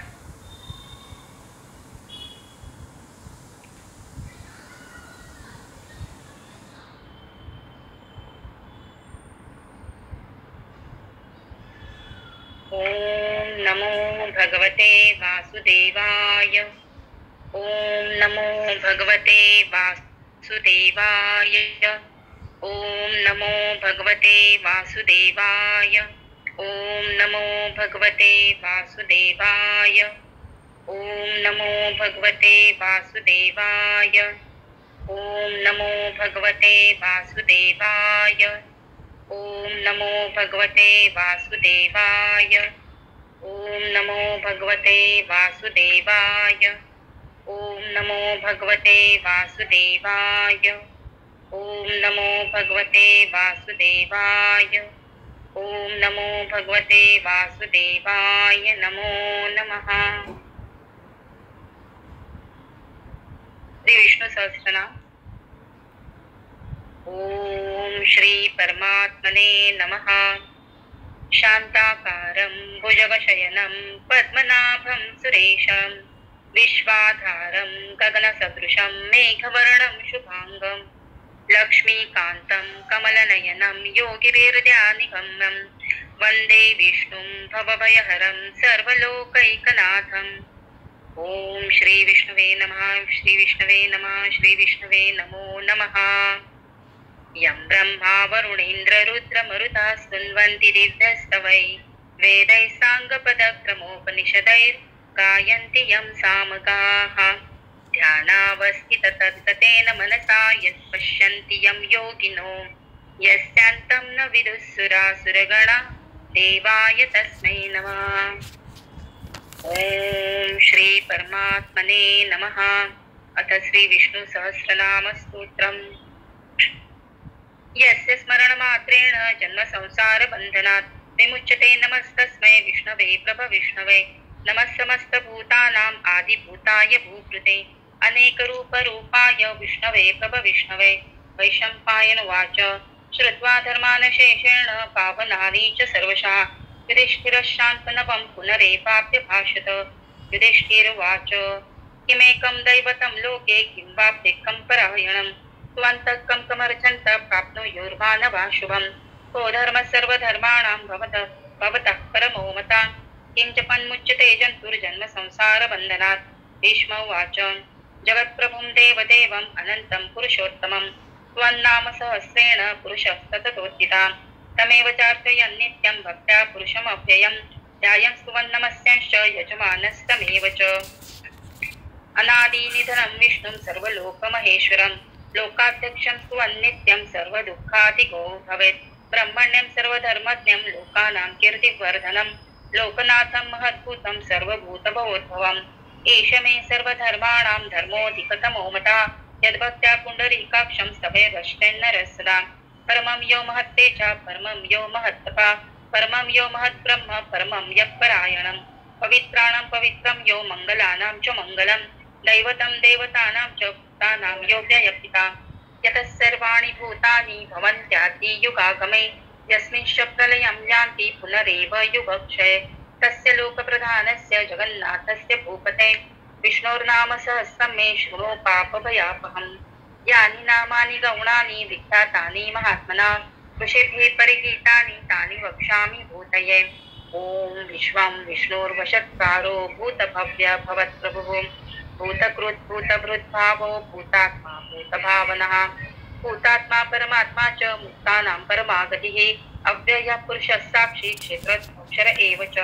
ओम नमो भगवते वासुदेवाय। ओम नमो भगवते वासुदेवाय। ओम नमो भगवते वासुदेवाय। ओम नमो भगवते वासुदेवाय। ओम नमो भगवते वासुदेवाय। ओम नमो भगवते वासुदेवाय। ओम नमो भगवते वासुदेवाय। ओम नमो भगवते वासुदेवाय। ओम नमो भगवते वासुदेवाय। ओम नमो भगवते वासुदेवाय। ओम नमो भगवते वासुदेवाय नमो नमः। श्री विष्णु सहस्रनाम। ओम श्री परमात्मने नमः। शांताकारं भुजगशयनं पद्मनाभं सुरेशं विश्वाधारं गगनसदृशं मेघवर्णं शुभांगं लक्ष्मीकान्तं कमलनयनं योगिभिर्ध्यानगम्यं वन्दे विष्णुं भवभयहरं सर्वलोकैकनाथम्। ओम श्री विष्णवे नमः। श्री विष्णवे नमः। श्री विष्णवे नमो नमः। यं ब्रह्मा वरुणेन्द्र रुद्रमरुताः स्तुन्वन्ति दिव्यस्तवै वेदैः साङ्गपदक्रमोपनिषदैर् गायन्ति यं सामगाः ध्यानावस्थिततत्तेन मनसा यत् यं योगिनो यस्यान्तं न विदुःसुरासुरगणा देवाय तस्मै नमः। ओम श्री परमात्मने नमः। अथ श्री विष्णु सहस्रनाम स्तोत्रम्। यस्य स्मरणमात्रेण जन्म संसार बन्धनात् विमुच्यते नमस्तस्मै विष्णवे प्रभविष्णवे नमः समस्तभूतानाम् आदिभूताय भूकृते अनेकरूपरूपाय विष्णवे प्रभविष्णवे। वैशम्पायन उवाच श्रुत्वा धर्मानशेषेण पावनानि च सर्वशः युधिष्ठिरः शान्तनवं पुनरेवाप्य भाषत। युधिष्ठिरुवाच किमेकं दैवतं लोके किं वाप्येकं परायणं त्वन्तः कं कमर्चन्त प्राप्नुयुर्मानवा शुभम् को धर्मः सर्वधर्माणां भवतः परमो मता किं च पन्मुच्यते जन्तुर्जन्म संसारबन्धनात्। भीष्म उवाच जगत्प्रभुं देवदेवम् अनन्तं पुरुषोत्तमं त्वन्नाम सहस्रेण पुरुषः सततोत्थिता तमेव चार्चयन् नित्यं भक्त्या पुरुषमव्ययं ध्यायं स्तुवन्नमस्यांश्च यजमानस्तमेव च। अनादिनिधनं विष्णुं सर्वलोकमहेश्वरं लोकाध्यक्षं स्तुवन्नित्यं सर्वदुःखादिगो भवेत्। ब्रह्मण्यं सर्वधर्मज्ञं लोकानां कीर्तिवर्धनं लोकनाथं महद्भूतं सर्वभूतभवोद्भवम् एष मे सर्वधर्माणां धर्मोऽधिकतमो मता यद्भक्त्या पुण्डरीकाक्षं स्तवेदश्चेन्नरः सदा। परमं यो महत्ते च परमं यो महत्तपा परमं यो महद्ब्रह्म परमं यः परायणं पवित्राणां पवित्रं यो मङ्गलानां च मङ्गलं दैवतं देवतानां च भूतानां यो व्ययपिता यतः सर्वाणि भूतानि भवन्त्यादियुगागमे यस्मिंश्च प्रलयं यान्ति पुनरेव युगक्षये तस्य लोकप्रधानस्य जगन्नाथस्य भूपते विष्णोर्नाम सहस्रं मे शृणु पापभयापहम्। यानि नामानि गौणानि विख्यातानि महात्मना ऋषिभिः परिगीतानि तानि वक्ष्यामि भूतये। ॐ विश्वं विष्णुर्वषट्कारो भूतभव्य भवत्प्रभुः भूतकृत् भूतभृद्भावो भूतात्मा भूतभावनः भूतात्मा परमात्मा च मुक्तानां परमागतिः अव्ययः पुरुषः साक्षी क्षेत्रक्षर एव च।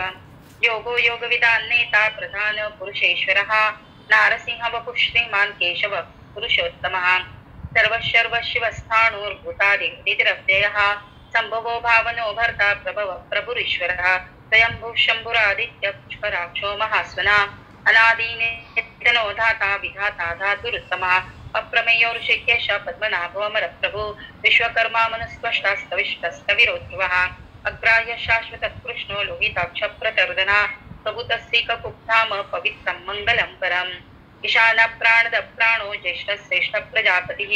योगो योगविदान्नेता प्रधान पुरुषेश्वरः नारसिंह वपुः श्रीमान् केशव पुरुषोत्तमः सर्वशर्वशिवस्थाणुर्भूतादितिरव्ययः सम्भवो भावनो भर्ता प्रभव प्रभुरीश्वरः स्वयंभुः शम्भुरादित्य पुष्पराक्षो महास्वना अनादिनित्यनो धाता विधाता धातुरुत्तमः अप्रमेयो ऋषिकेश पद्मनाभो अमरप्रभु विश्वकर्मा मनुस्त्वष्टास्तविष्टस्तविरोध्रुवः अग्राह्य शाश्वतः कृष्णो लोहिताक्ष प्रतर्दना प्रभुतस्सीककुप्धाम पवित्रं मङ्गलं परम् ईशानः प्राणदप्राणो ज्येष्ठः श्रेष्ठः प्रजापतिः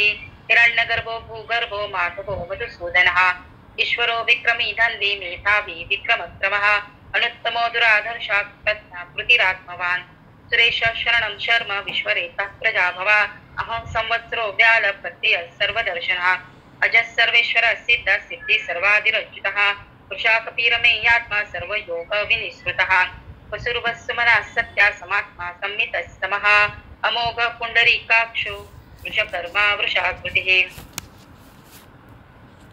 हिरण्यगर्भो भूगर्भो माधवो मधुसूदनः ईश्वरो विक्रमी धन्वी मेधावी विक्रमक्रमः अनुत्तमो दुराधर्षात् प्रज्ञाकृतिरात्मवान् सुरेश शरणं शर्म विश्वरेतः प्रजाभवा अहं संवत्सरो व्याल प्रत्ययः सर्वदर्शनः अजः सर्वेश्वरः सिद्धः सिद्धिः सर्वादिरच्युतः वृषाकपीरमेयात्मा सर्वयोग विनिसृतः वसुर्वस्सुमनः सत्या समात्मा संमितस्तमः अमोघ पुण्डरीकाक्षो वृषकर्मा वृषाकृतिः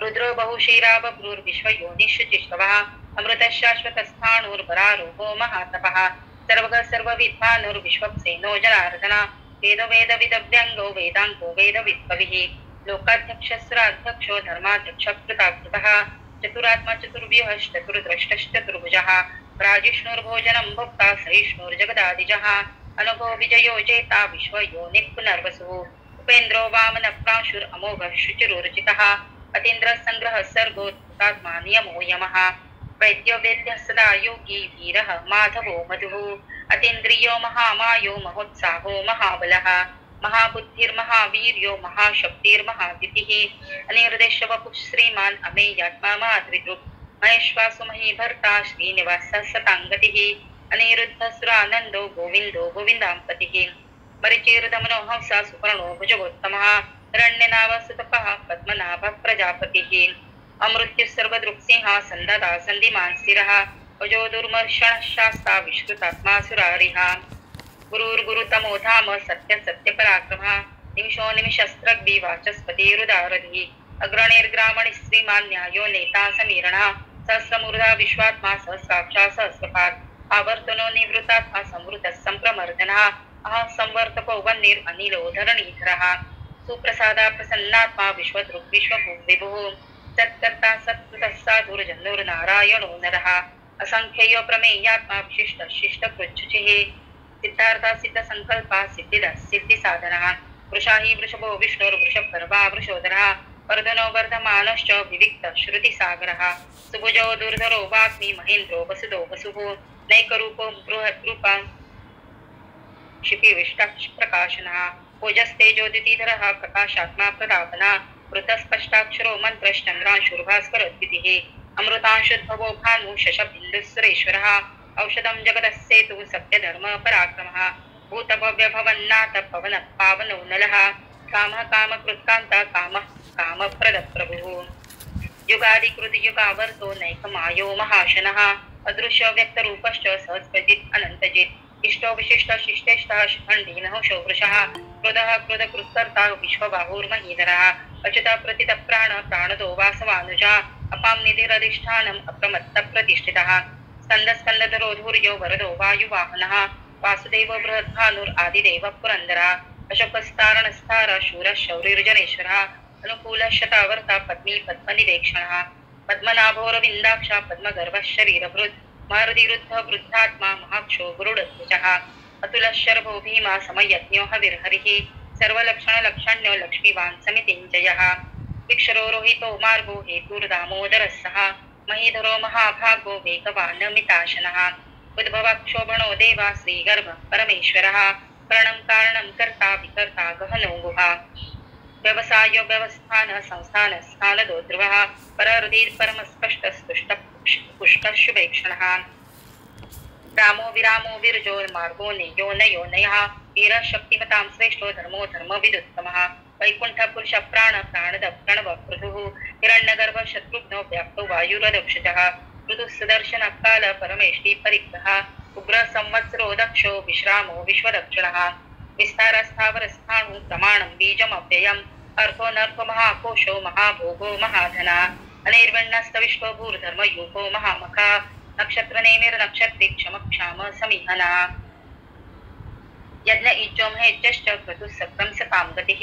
रुद्रो बहुशीरा बभ्रुर्विश्वयोनिष्युचिष्टवः अमृतः शाश्वतस्थाणुर्वरारोहो महातपः सर्वगः सर्वविद्वानुर्विश्वक्सेनो जनार्दना वेदविदव्यङ्गो वेदाङ्गो वेदविद्कविः लोकाध्यक्षस्राध्यक्षो धर्माध्यक्षः कृताकृतः चतुरात्मा चतुर्व्यूहश्चतुर्द्रष्टश्चतुर्भुजः प्राजिष्णुर्भोजनं भोक्ता सहिष्णुर्जगदादिजः अनुभो विजयो जेता विश्वयोनिः पुनर्वसुः उपेन्द्रो वामनप्रांशुरमोघः शुचिरुर्जितः अतीन्द्रः सङ्ग्रहः सर्गोत्तात्मा नियमो यमः वैद्यो वेद्यः सदा योगी वीरः माधवो मधुः अतीन्द्रियो महामायो महोत्साहो महाबलः महाबुद्धिर्महावीर्यो महाशक्तिर्महादितिः अनिर्देशवपुः श्रीमान् अमेयात्मा महात्रिदृक् महेश्वासु महीभर्ता श्रीनिवासः सताङ्गतिः अनिरुद्धसुरानन्दो गोविन्दो गोविन्दाम्पतिः मरिचेर्दमनो हंसा सुपर्णो भुजगोत्तमः हिरण्यनाभसुतपः पद्मनाभः प्रजापतिः अमृत्युः सर्वदृक्सिंहः सन्ददा सन्धिमान् स्थिरः अजो दुर्मर्षणः शास्ता विश्रुतात्मा सुरारिः गुरुर्गुरुतमो धाम सत्य सत्यपराक्रमः निमिषो निमिषस्त्रग्भि वाचस्पतिरुदारधिः अग्रणिर्ग्रामणि श्रीमान् न्यायो नेता समीरणः सहस्रमूर्धा विश्वात्मा सहस्राक्षा सहस्रपात् आवर्तनो निवृतात्मा संवृतः सम्प्रमर्दनः अहं संवर्तको वह्निरनिलो धरणीधरः सुप्रसादा प्रसन्नात्मा विश्वदृक् विश्वभुः विभुः सत्कर्ता सत्कृतः साधुर्जन्नुर्नारायणो नरः असंख्ययो प्रमेयात्मा विशिष्टः शिष्टकृच्छुचिः सिद्धार्था सिद्धसङ्कल्पः सिद्धिदः सिद्धिसाधनः वृषा हि वृषभो विष्णुर्वृषभर्वा वृषोदरः वर्धनो वर्धमानश्च विविक्तः श्रुतिसागरः सुभुजो दुर्धरो वाग्मी महेन्द्रो वसुदो वसुः नैकरूपो बृहद्रूपा क्षिपिविष्टः प्रकाशनः ओजस्तेजोदितिधरः प्रकाशात्मा प्रतापनः वृतस्पष्टाक्षरो मन्त्रश्चन्द्रांशुर्भास्करद्वितिः अमृतांशुद्भवो भानु शशबिन्दुस्सुरेश्वरः औषधं जगदस्सेतु सत्यधर्मपराक्रमः भूतभव्यभवन्नाथ पवनः पावनो नलः कामः कामकृत्कान्ता कामः कामप्रदप्रभुः युगादिकृतयुगावर्तो नैकमायो महाशनः अदृश्य व्यक्तरूपश्च सहस्रजित् अनन्तजित् इष्टो विशिष्ट शिष्टेष्टः शिखण्डीनः शौवृषः क्रोधः क्रोधकृत्कर्ता विश्वबाहुर्महीधरः अच्युतः प्रतितप्राण प्राणदो वासवानुजा अपां निधिरधिष्ठानम् अप्रमत्तप्रतिष्ठितः स्कन्दस्कन्दधरो धूर्यो वरदो वायुवाहनः वासुदेव बृहद्भानुरादिदेव पुरन्दरः अशोकस्तारणस्तार शूरः शौरिर्जनेश्वरः अनुकूलः शतावर्ता पद्मी पद्मनिवेक्षणः पद्मनाभोरविन्दाक्षा पद्मगर्भः शरीरभृत् मारुतिरुद्ध वृद्धात्मा महाक्षो गुरुडध्वजः अतुलः शर्भो भीमा समयज्ञो हविर्हरिः सर्वलक्षणलक्षण्यो लक्ष्मीवान् समितिञ्जयः विक्षरो रोहितो मार्गो हेतुर्दामोदरः सः महीधरो महाभागो वेगवान् मिताशनः उद्भवक्षोभणो देवा श्रीगर्भः परमेश्वरः करणं कारणं कर्ता विकर्ता गहनो गुहा व्यवसायो व्यवस्थान संस्थान स्थानदो ध्रुवः परहृदिः परमस्पष्टस्तुष्टपुष्टशुभेक्षणः रामो विरामो विरजो मार्गो नेयो नयो नयः वीरः शक्तिमतां श्रेष्ठो धर्मो धर्मविदुत्तमः वैकुण्ठ पुरुष प्राण प्राणद प्रणव पृथुः हिरण्यगर्भ शत्रुघ्नो व्याप्तो वायुरदक्षजः ऋतुः सुदर्शन काल परमेष्टि परिग्रह उग्र संवत्सरो दक्षो विश्रामो विश्वदक्षिणः विस्तारस्थावरस्थाणु प्रमाणं बीजमव्ययम् अर्थो महाकोशो महाभोगो महाधना अनिर्विण्णस्तविश्वो भूर्धर्मयूपो महामखा नक्षत्रनेमिर्नक्षत्रे क्षमक्षाम समीहना यज्ञ इज्जो महेज्यश्च क्रतुः सक्रं सतां गतिः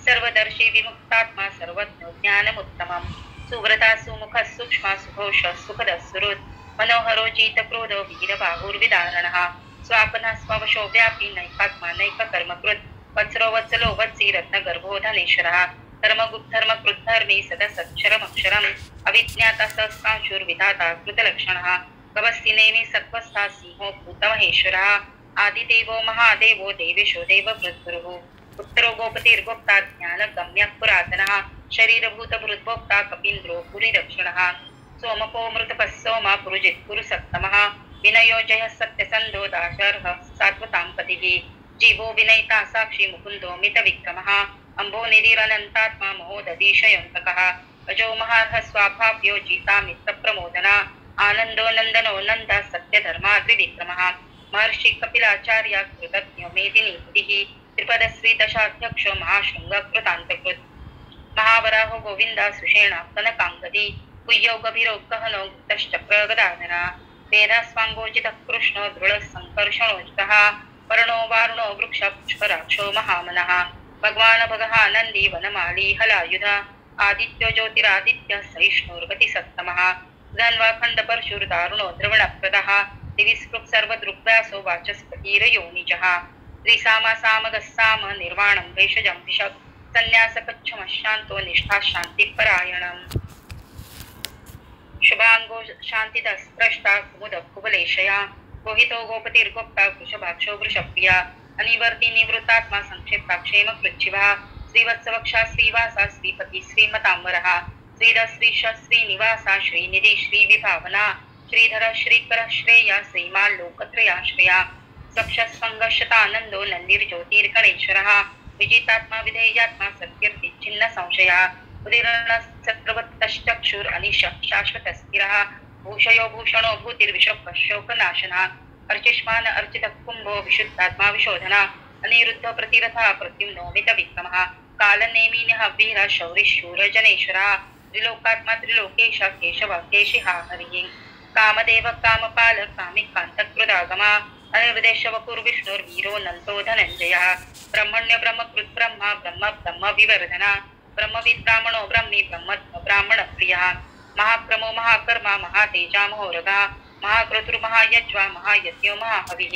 सर्वदर्शी विमुक्तात्मा सर्वज्ञो ज्ञानमुत्तमम् सुव्रता सुमुखः सूक्ष्मा सुघोषः सुखदः सुहृत् मनोहरो जितक्रोधो वीरबाहुर्विदारणः स्वापनः स्ववशो व्यापी नैकात्मा नैककर्मकृत् वत्सरो वत्सलो वत्सी रत्नगर्भो धनेश्वरः धर्मकृद्धर्मी सदसक्षरमक्षरम् अविज्ञाता सहस्रांशुर्विधाता कृतलक्षणः कवस्ति नेमि सत्त्वस्था सिंहो भूतमहेश्वरः आदिदेवो महादेवो देवेशो देवभृद्गुरुः उत्तरो गोपतिर्गोप्ता ज्ञानगम्यः पुरातनः शरीरभूतभृद्भोक्ता कपीन्द्रो पुरीदक्षिणः सोमको मृतपः सोमा पुरुजित् पुरुसत्तमः विनयो जयः सत्यसन्धो दाशर्हः सात्वतां पतिः जीवो विनयिता साक्षी मुकुन्दो मितविक्रमः अम्भोनिधिरनन्तात्मा महोदधीशयोऽन्तकः अजो महार्ह स्वाभाव्यो जिता मित्रप्रमोदना आनन्दो नन्दनो नन्दः सत्यधर्माद्रिविक्रमः महर्षि कपिलाचार्य कृतज्ञो मेदिनीपतिः त्रिपदश्री दशाध्यक्षो महाशृङ्गकृतान्तकृत् महावराहो गोविन्द सुषेण कनकाङ्गदी कुय्यो गभीरो गहनो गुप्तश्चक्रगदाधरा वेदास्वाङ्गोजितः कृष्णो दृढः सङ्कर्षणोजितः वर्णो वारुणो वृक्ष पुष्पराक्षो महामनः भगवान् भगः नन्दी वनमाली हलायुध आदित्यो ज्योतिरादित्यः सहिष्णुर्गतिसत्तमः धन्वाखण्डपरशुर्दारुणो द्रवणप्रदः दिविस्पृक् सर्वदृग्व्यासो वाचस्पतिरयोनिजः त्रिसामसामगस्साम निर्वाणं भेषजं भिषक् संन्यासकच्छमशान्तो निष्ठा शान्तिपरायणम् शुभांगो शान्तिदस्त्रष्टा कुमुदकुबलेशया गोहितो गोपतिर्गोप्ता वृषभाक्षो वृषप्रिया अनिवर्ति निवृत्तात्मा संक्षेप्ता क्षेमकृच्छिवः श्रीवत्सवक्षा श्रीवासा श्रीपति श्रीमताम्बरः श्रीधर श्रीश श्रीनिवासा श्रीनिधि श्रीविभावना श्रीधर श्रीकर श्रेया श्रीमान् लोकत्रयाश्रया सक्षस्सङ्गशतानन्दो नन्दिर्ज्योतिर्गणेश्वरः विजितात्मा विधेयात्मा सत्कीर्तिच्छिन्न संशया उदीर्णश्चक्रवत्तश्चक्षुरनिशः शाश्वतस्थिरः भूषयो भूषणो भूतिर्विशोकशोकनाशनः अर्चिष्मान अर्चितः कुम्भो विशुद्धात्मा विशोधना अनिरुद्ध प्रतिरथा प्रत्युम्नो मितविक्रमः कालनेमिनः वीरः शौरिशूरजनेश्वरः त्रिलोकात्मा त्रिलोकेश केशव केशिहा हरिः कामदेव कामपाल कामिकान्तकृदागमा अनिर्देशवकुर्विष्णुर्वीरो नन्तो धनञ्जयः ब्रह्मण्य ब्रह्मकृत् ब्रह्मा ब्रह्म ब्रह्म विवर्धना ब्रह्मविद् ब्राह्मणो ब्रह्मी ब्रह्म ब्राह्मण प्रियः महाक्रमो महाकर्मा महातेजा महोरगा महाक्रतुर्महायज्वा महायज्ञो महाहविः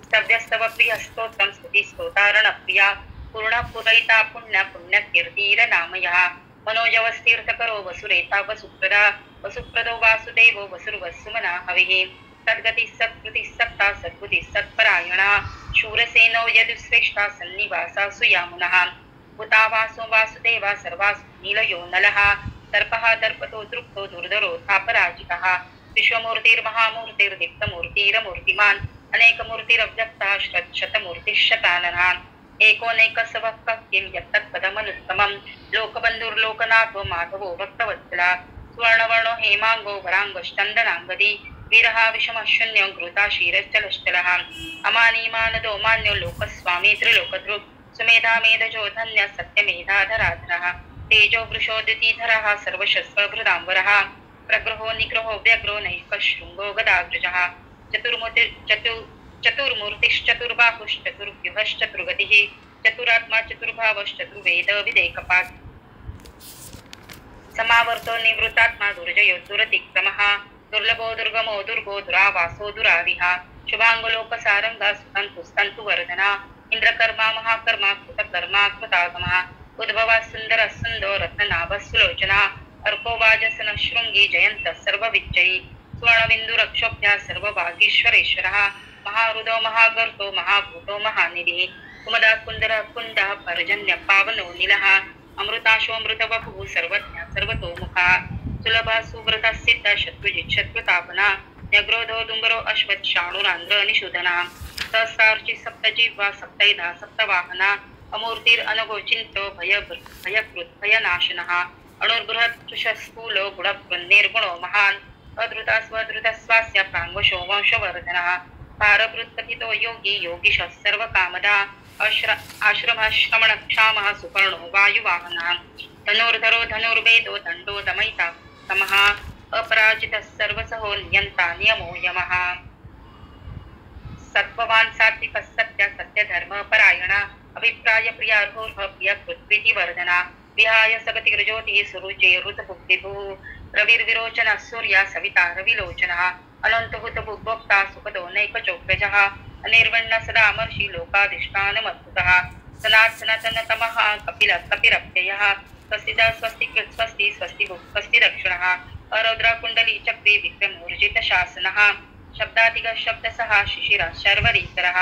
स्तव्यस्तव प्रियस्तोत्रं स्तुतिस्तोतारणप्रिया पूर्णपूरयिता पुण्य पुण्यकीर्तिरनामयः मनोजवस्तीर्थकरो वसुरेता वसुप्रदा वसुप्रदो वासुदेवो वसुर्वसुमना हविः सद्गतिः सत्कृतिः सत्ता सद्बुद्धिः सत्परायणा शूरसेनो यदुश्रेष्ठा सन्निवासा सुयामुनः भूतावासो वासुदेवा सर्वासु नीलयो नलः सर्पः दर्पतो दृप्तो दुर्धरो तापराजितः विश्वमूर्तिर्महामूर्तिर्दीप्तमूर्तिरमूर्तिमान् अनेकमूर्तिरव्यक्तः शतमूर्तिशताननान् एकोनैकस्वभक्तः किं यत्तत्पदमनुत्तमं लोकबन्धुर्लोकनाथो माधवो भक्तवत्सला सुवर्णवर्णो हेमांगो वरांगश्चन्दनांगदी वीरः विषमशून्यो घृता क्षीरश्चलश्चलः अमानीमानदो मान्यो लोकस्वामी त्रिलोकधृक् सुमेधा मेधजो धन्य सत्यमेधाधराधरः तेजो वृषोदितिधरः सर्वशस्त्रभृदाम्बरः प्रग्रहो निग्रहो व्यग्रो नैकशृङ्गो गदाग्रजः चतुर्मूर्तिश्चतुर्बाहुश्चतुर्व्यूहश्चतुर्गतिः चतुरात्मा चतुर्भावश्चतुर्वेद विदेकपात् समावर्तो निवृत्तात्मा दुर्जयो दुरतिक्रमः दुर्लभो दुर्गमो दुर्गो दुरावासो दुराविः शुभांगलोकसारंगा स्तंतु वर्धना इंद्रकर्मा महाकर्मा कृतकर्मा कृतागमः उद्भवा सुंदर सुंदो रत्ननाभ सुलोचना अर्को वाजसन शृंगी जयंत सर्वविजयी स्वर्णबिंदु रक्षोभ्या सर्वभागीश्वरेश्वरः महारुदो महागर्तो महाभूतो महानिधिः कुमदा कुंदर कुंडः पर्जन्य पावनो नीलः अमृताशोऽमृतवपुः सर्वज्ञ सर्वतोमुखः सुलभा सुव्रता सिद्ध शत्रुजित शत्रुतापना न्यग्रोधो दुंबरो अश्वत् शाणुरांध्र निषूदना सहस्रार्ची सप्तजीवा सप्तैधा सप्तवाहना अमूर्तिर् अनगोचिन्तो भयकृत् भयनाशनः अणुर्बृहत् स्थूलो गुणनिर्गुणो महान् अधृतास्वधृतस्वास्य प्राङ्गशो वंशवर्धनः पारभृत्कथितो योगी योगिशः सर्वकामदा आश्रमश्रमणक्षामः सुपर्णो वायुवाहनः धनुर्धरो धनुर्वेदो दण्डो दमयिता तमः अपराजितः सर्वसहो नियन्ता नियमो यमः सत्त्ववान् सात्विकः सत्य सत्यधर्म परायणः अभिप्राय प्रियार्होर्ह प्रियकृत्प्रीतिवर्धना विहाय सगतिर्ज्योतिः सुरुचे ऋतभुक्तिभुः रविर्विरोचनः सूर्या सविता रविलोचनः अनन्तभूतभुग्भोक्ता सुखदो नैकचोग्रजः अनिर्वण्ण सदामर्षि लोकाधिष्ठानमद्भुतः सनातनतमः कपिरप्ययः स्वस्तिदा स्वस्तिकृत् स्वस्ति स्वस्तिभुक् स्वस्ति दक्षिणः अरौद्रा कुण्डली चक्रे विक्रमोर्जित शासनः शब्दातिगः शब्दसः शिशिरः शर्वरीकरः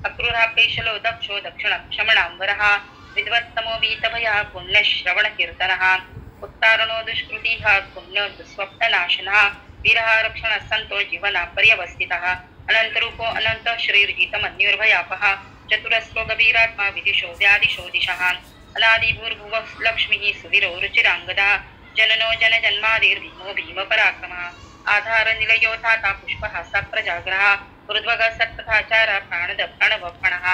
अक्रूरः पेशलो दक्षो दक्षिण क्षमणाम्बरः विद्वत्तमो वीतभयः पुण्यश्रवणकीर्तनः उत्तारणो दुष्कृतिः पुण्य दुःस्वप्ननाशनः वीरः रक्षणः सन्तो जीवना पर्यवस्थितः अनन्तरूपो अनन्त श्रीर्जितमन्युर्भयापः चतुरस्रो गभीरात्मा विदिशो व्यादिशो दिशः अनादिभूर्भुवः लक्ष्मीः सुवीरो रुचिराङ्गदा जननो जनजन्मादिर्भीमो भीमपराक्रमः आधारनिलयो धाता पुष्पहासा प्रजाग्रः ऊर्ध्वगः सत्पथाचारः प्राणद प्रणवपणः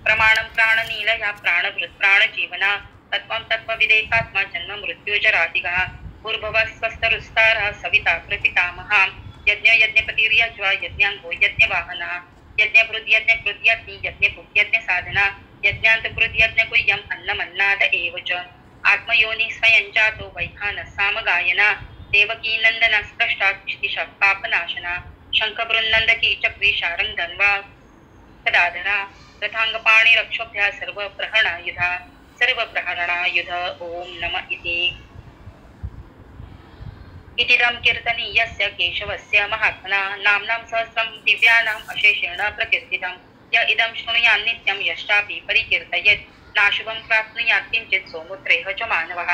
प्रमाणं प्राणनीलया प्राणभृत् प्राणजीवना तत्त्वं तत्त्वविदेकात्मा जन्म मृत्युजरातिगः भूर्भुवः स्वस्तरुस्तारः सविता प्रपितामहः यज्ञयज्ञपतिर्यज्वा यज्ञाङ्गो यज्ञवाहनः यज्ञभृद्यज्ञकृद्यज्ञि यज्ञपुग्यज्ञसाधना यज्ञान्तकृद्यज्ञकुह्यम् अन्नमन्नाद एव च आत्मयोनि स्वयं जातो वैखानः सामगायना देवकी नन्दनस्पृष्टा क्षितिशः पापनाशना शङ्खबृन्नन्दकी चक्री शारङ्गन्वा कदाधरा रथाङ्गपाणिरक्षोभ्यः सर्वप्रहरणायुध ॐ नम इतिदं कीर्तनीयस्य केशवस्य महात्मना नाम्नां सहस्रं दिव्यानाम् अशेषेण प्रकीर्तितं य इदं शृणुयान् नित्यं यश्चापि परिकीर्तयेत् नाशुभं प्राप्नुयात् किञ्चित् सोमुत्रेह च मानवः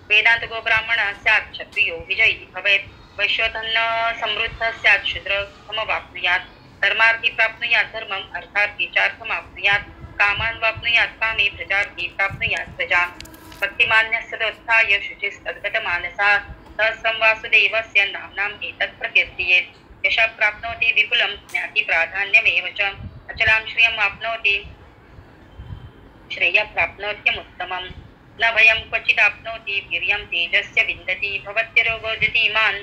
वेदान्तगो ब्राह्मणः स्यात् क्षत्रियो विजयी भवेत् वैश्योधन्न समृद्धः स्यात् शूद्रमवाप्नुयात् धर्मार्थी प्राप्नुयात् धर्मम् अर्थार्थी चार्थमाप्नुयात् कामान् वाप्नुयात् कामे प्रजार्थी प्राप्नुयात् प्रजाम् भक्तिमान्यः सदोत्थाय शुचिस्तद्गतमानसा सहस्रं वासुदेवस्य नाम्नाम् एतत् प्रकीर्तयेत् यशः प्राप्नोति विपुलं ज्ञाति प्राधान्यमेव च अचलां श्रियम् आप्नोति श्रेयः प्राप्नोत्यमुत्तमं न भयं क्वचिदाप्नोति वीर्यं तेजस्य विन्दति भवत्यरोगोदितीमान्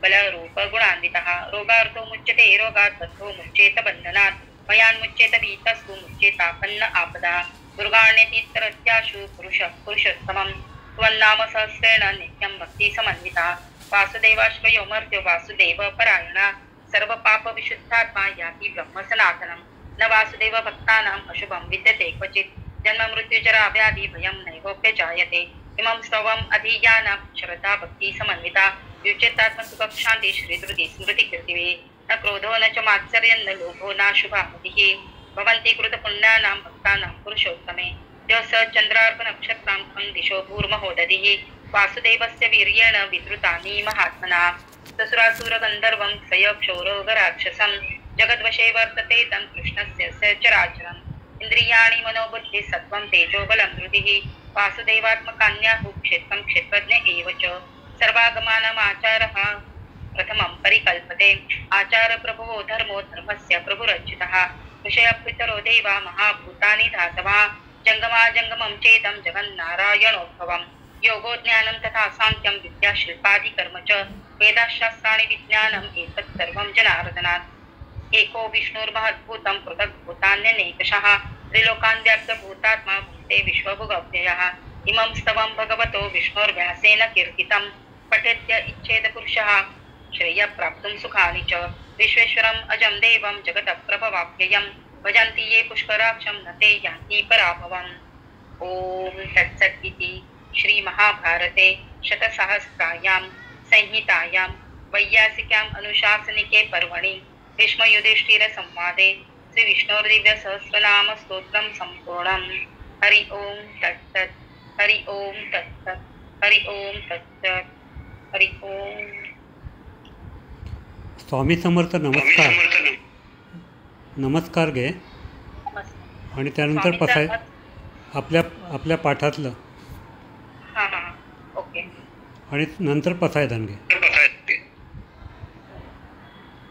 बलरूपगुणान्वितः रोगार्थो मुच्यते रोगात् बद्धो मुच्येत बन्धनात् भयान्मुच्येत भीतस्तु मुच्येतापन्न आपदः दुर्गाण्यतीतरत्याशु पुरुषोत्तमं त्वन्नाम सहस्रेण नित्यं भक्तिसमन्वितः वासुदेवाश्रयो मर्त्यो वासुदेव परायणः सर्वपापविशुद्धात्मा याति ब्रह्म सनातनं न वासुदेव भक्तानाम् अशुभं विद्यते क्वचित् जन्म मृत्युजरा व्याधि भयं नैवोप्यजायते इमं स्तवम् अधीयाना श्रद्धा भक्ति समन्विता युच्यतात्मसुखशान्ति श्रीधृति स्मृतिकीर्तिवे न क्रोधो न च मात्सर्यं न लोभो नाशुभा मतिः भवन्ति कृतपुण्यानां भक्तानां पुरुषोत्तमे यस चंद्रार्क नक्षत्रांकं दिशो भूर्महोदधिः वासुदेवस्य वीर्येण विधृतानि महात्मना ससुरासुर गंधर्वं क्षयक्षौरगराक्षसं जगद्वशे वर्तते तं कृष्णस्य चराचरम् इंद्रियाणि मनोबुद्धि सत्वं तेजोबलं हृदिः वासुदेवात्मकान्याहुः क्षेत्रं क्षेत्रज्ञ एव च सर्वागमानाम् आचारः प्रथमं परिकल्पते आचार प्रभुवो धर्मो धर्मस्य प्रभुरचितः विषयपितरो देवा महाभूतानि धातवः जंगमाजंगमं चेदं जगन्नारायणोद्भवम् योगो ज्ञानं तथा सांख्यं विद्या शिल्पादिकर्म च वेदाशास्त्राणि विज्ञानम् एतत् सर्वं जनार्दनात् एको विष्णुर्महद्भूतं पृथग्भूतान्यनेकशः त्रिलोकान् व्याप्तभूतात्मा भूते विश्वभुगव्ययः इमं स्तवं भगवतो विष्णोर्व्यासेन कीर्तितं पठेद्य इच्छेद पुरुषः श्रेय प्राप्तुं सुखानि च विश्वेश्वरम् अजं देवं जगतः प्रभवाप्ययं भजन्ति ये पुष्कराक्षं न ते यान्ति पराभवम् ॐ तत्सत् इति श्री महाभारते शतसहस्रायां संहितायां वैयासिक्याम् अनुशासनिके पर्वणि भीष्मयुधिष्ठिर संवादे श्री विष्णोर्दिव्य सहस्रनाम स्तोत्रं संपूर्णम् हरि ओम तत्सत् हरि ओम तत्सत् हरि ओम तत्सत् हरि ओम. स्वामी समर्थ. नमस्कार. नमस्कार घे. आणि त्यानंतर पसाय आपल्या पाठातलं. ओके. आणि नंतर पसायदान घे.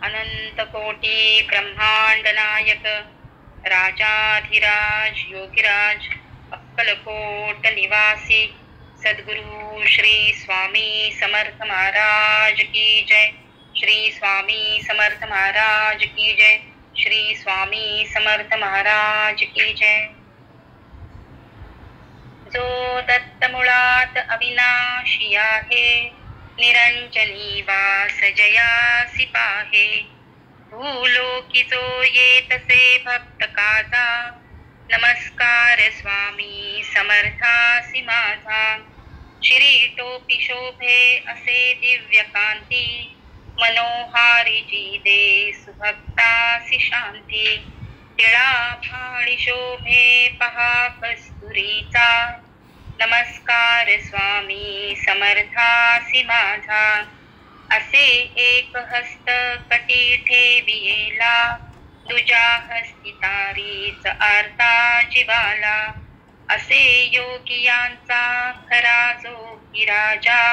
अनंत कोटी ब्रह्मांड नायक राजाधिराज योगिराज अक्कलकोट निवासी सद्गुरु श्री स्वामी समर्थ महाराज की जय. श्री स्वामी समर्थ महाराज की जय. श्री स्वामी समर्थ महाराज की जय. जो दत्त मुळात अविनाशी आहे निरंजनी वास जयासी पाहे भूलोकी जो येतसे भक्त काजा नमस्कार स्वामी समर्थासी माझा. श्री टोपी शोभे असे दिव्य कांती मनोहारी जी दे सुभक्तासी शांती. टिळा फाळी शोभे पहा कस्तुरीचा नमस्कार स्वामी समर्थासी माझा. असे एक हस्त कटी ठेवियेला तुझ्या हस्ती तारीच आरता जीवाला. असे योगियांचा खरा जो की राजा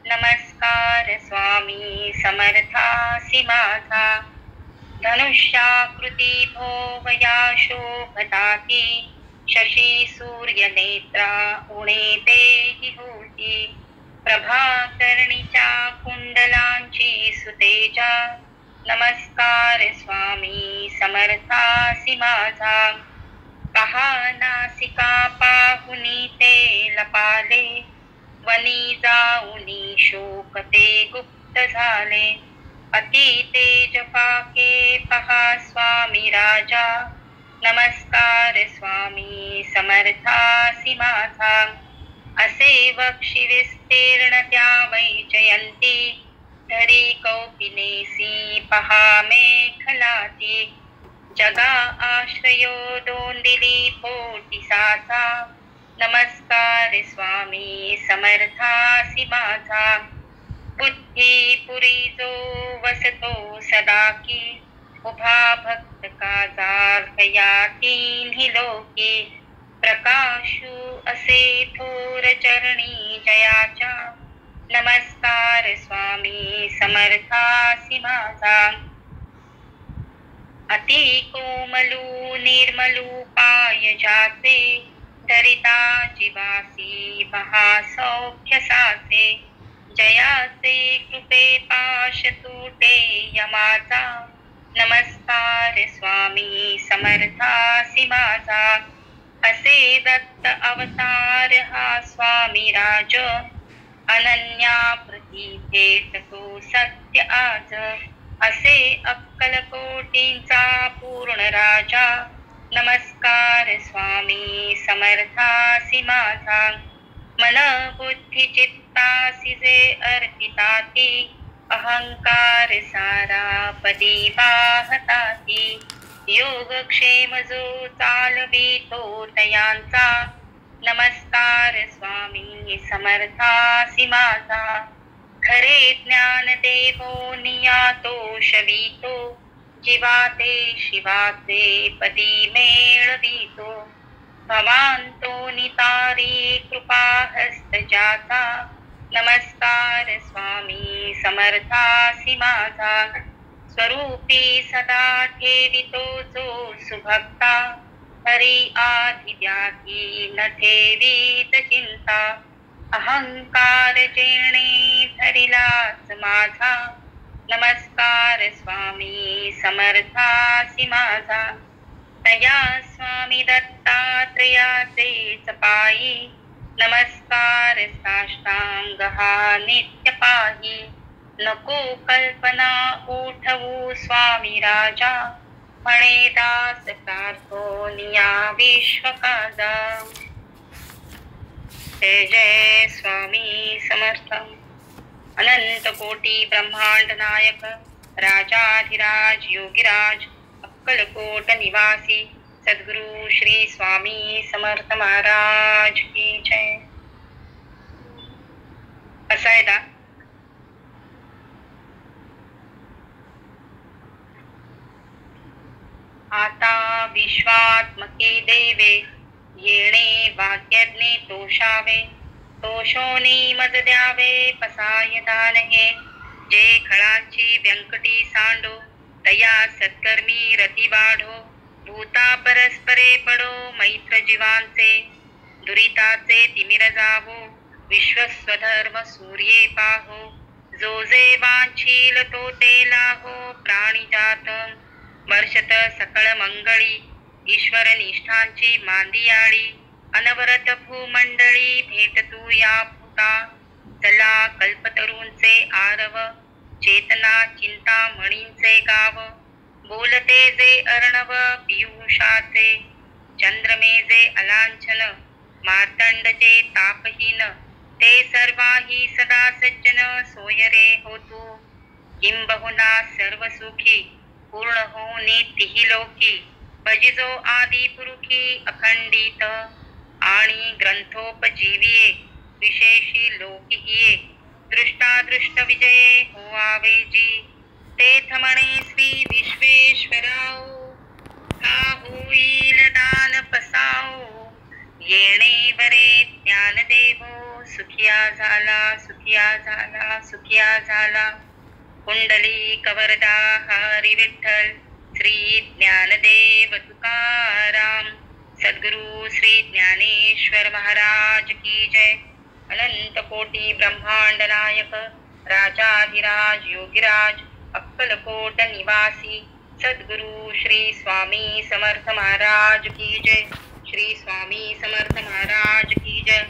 नमस्कार स्वामी समर्थासी माझा. धनुष्याकृती भोवया शोभताती शशी सूर्य नेत्रा उणे तेही होती. प्रभाकर्णीच्या कुंडलांची सुतेजा नमस्कार स्वामी समर्थासी माझा. पहा नासिका पाहुनी ते लपाले वनी जाऊनी शोकते गुप्त झाले. अति तेज पाके पहा स्वामी राजा नमस्कार स्वामी समर्थासी माझा. असे वक्षी विस्तीर्ण त्या वैजयंती धरी कौपिनेसी पहा मेखलाती. जगा आश्रयो दोंदिली पोटिसाचा नमस्कार स्वामी समर्थासी माझा. बुद्धी पुरी जो वसतो सदा की उभा भक्त काजार्थया तिन्ही लोकी. प्रकाशू असे थोर चरणी जयाच्या नमस्कार स्वामी समर्थासी माझा. अति कोमलू निर्मलू पाय जाचे धरिता जीवासी पहा सौख्य साचे. जयाचे कृपे पाश तुटे यमाचा नमस्कार स्वामी समर्थासी माझा. असे दत्त अवतार हा स्वामी राज अनन्या प्रती भेटतो सत्य आज. असे अक्कलकोटींचा पूर्ण राजा नमस्कार स्वामी समर्थासी माझा. मन बुद्धी चित्तासी जे अर्पिताती अहंकार सारा पदी वाहताती. योगक्षेम जो चालवितो तयांचा नमस्कार स्वामी समर्थासी माझा खरे ज्ञान देवो नियातो शवितो जीवाते शिवाचे पदी मेळवितो भवांतो नितारी कृपा हस्त जाता नमस्कार स्वामी समर्थासी माझा स्वरूपी सदा ठेवितो जो सुभक्ता हरी आधिव्याधी न ठेवीत चिंता अहंकार जेणे धरिलाच माझा नमस्कार स्वामी समर्थासी माझा तया स्वामी दत्तात्रयाचेच पायी नमस्कार साष्टांग हा नित्य पाही नको कल्पना उठवू स्वामी राजा म्हणे दास प्रार्थोनिया विश्व काजा जय जय स्वामी समर्थ अनंत कोटी ब्रह्मांड नायक राजाधिराज योगीराज अक्कलकोट निवासी सद्गुरु श्री स्वामी समर्थ महाराज की जय. असायदा आता विश्वात्मके देवे येणे वाक्यज्ञे तोषावे तोषोनी मज द्यावे पसाय दान हे जे खळांची व्यंकटी सांडो तया सत्कर्मी रती वाढो भूता परस्परे पडो मैत्र जीवांचे दुरिताचे तिमिर जावो विश्वस्वधर्म सूर्ये पाहो जो जे वांछील तो ते लाहो प्राणी जात वर्षत सकळ मंगळी ईश्वर निष्ठांची मांदियाळी अनवरत भूमंडळी भेट तू या फुटा चला कल्पतरूंचे आरव चेतना चिंता म्हणींचे गाव बोलते जे अर्णव पियुषाचे चंद्रमेजे अलांछन मार्तंडचे तापहीन ते सर्वाही सदा सज्जन सोयरे होतू किंबहुना सर्व सुखी पूर्ण होनी तिही लोकी भजिजो आदि पुरुखी अखंडित आणि ग्रंथोपजीविये विशेषी लोकिये दृष्टादृष्ट विजये होवावे जी तेथ म्हणे श्री विश्वेश्वराओ का होईल दान पसाओ येणे बरे ज्ञान देवो सुखिया झाला सुखिया झाला सुखिया झाला कुंडली कवरदा हरी विठ्ठल श्री ज्ञानदेव तुकाराम सद्गुरु श्री ज्ञानेश्वर महाराज की जय. अनंत कोटी ब्रह्मांड नायक राजाधिराज योगीराज अक्कलकोट निवासी सद्गुरु श्री स्वामी समर्थ महाराज की जय. श्री स्वामी समर्थ महाराज की जय.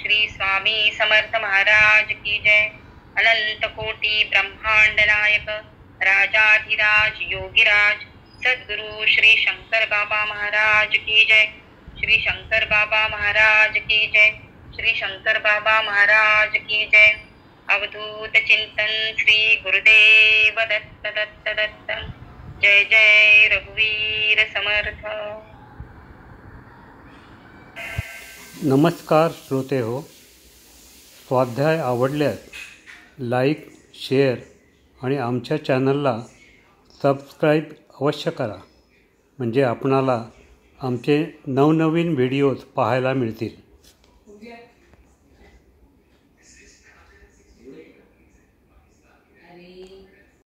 श्री स्वामी समर्थ महाराज की जय. अनंत कोटी ब्रह्मांड नायक राजाधिराज योगीराज सद्गुरु श्री शंकर बाबा महाराज की जय. श्री शंकर बाबा महाराज की जय. श्री शंकर बाबा महाराज की जय. अवधूत चिंतन श्री गुरुदेव दत्त दत्त दत्त. जय जय रघुवीर समर्थ. नमस्कार श्रोते हो. स्वाध्याय आवडल्यास लाईक शेअर आणि आमच्या चॅनलला सबस्क्राईब अवश्य करा, म्हणजे आपणाला आमचे नवनवीन व्हिडिओज पाहायला मिळतील.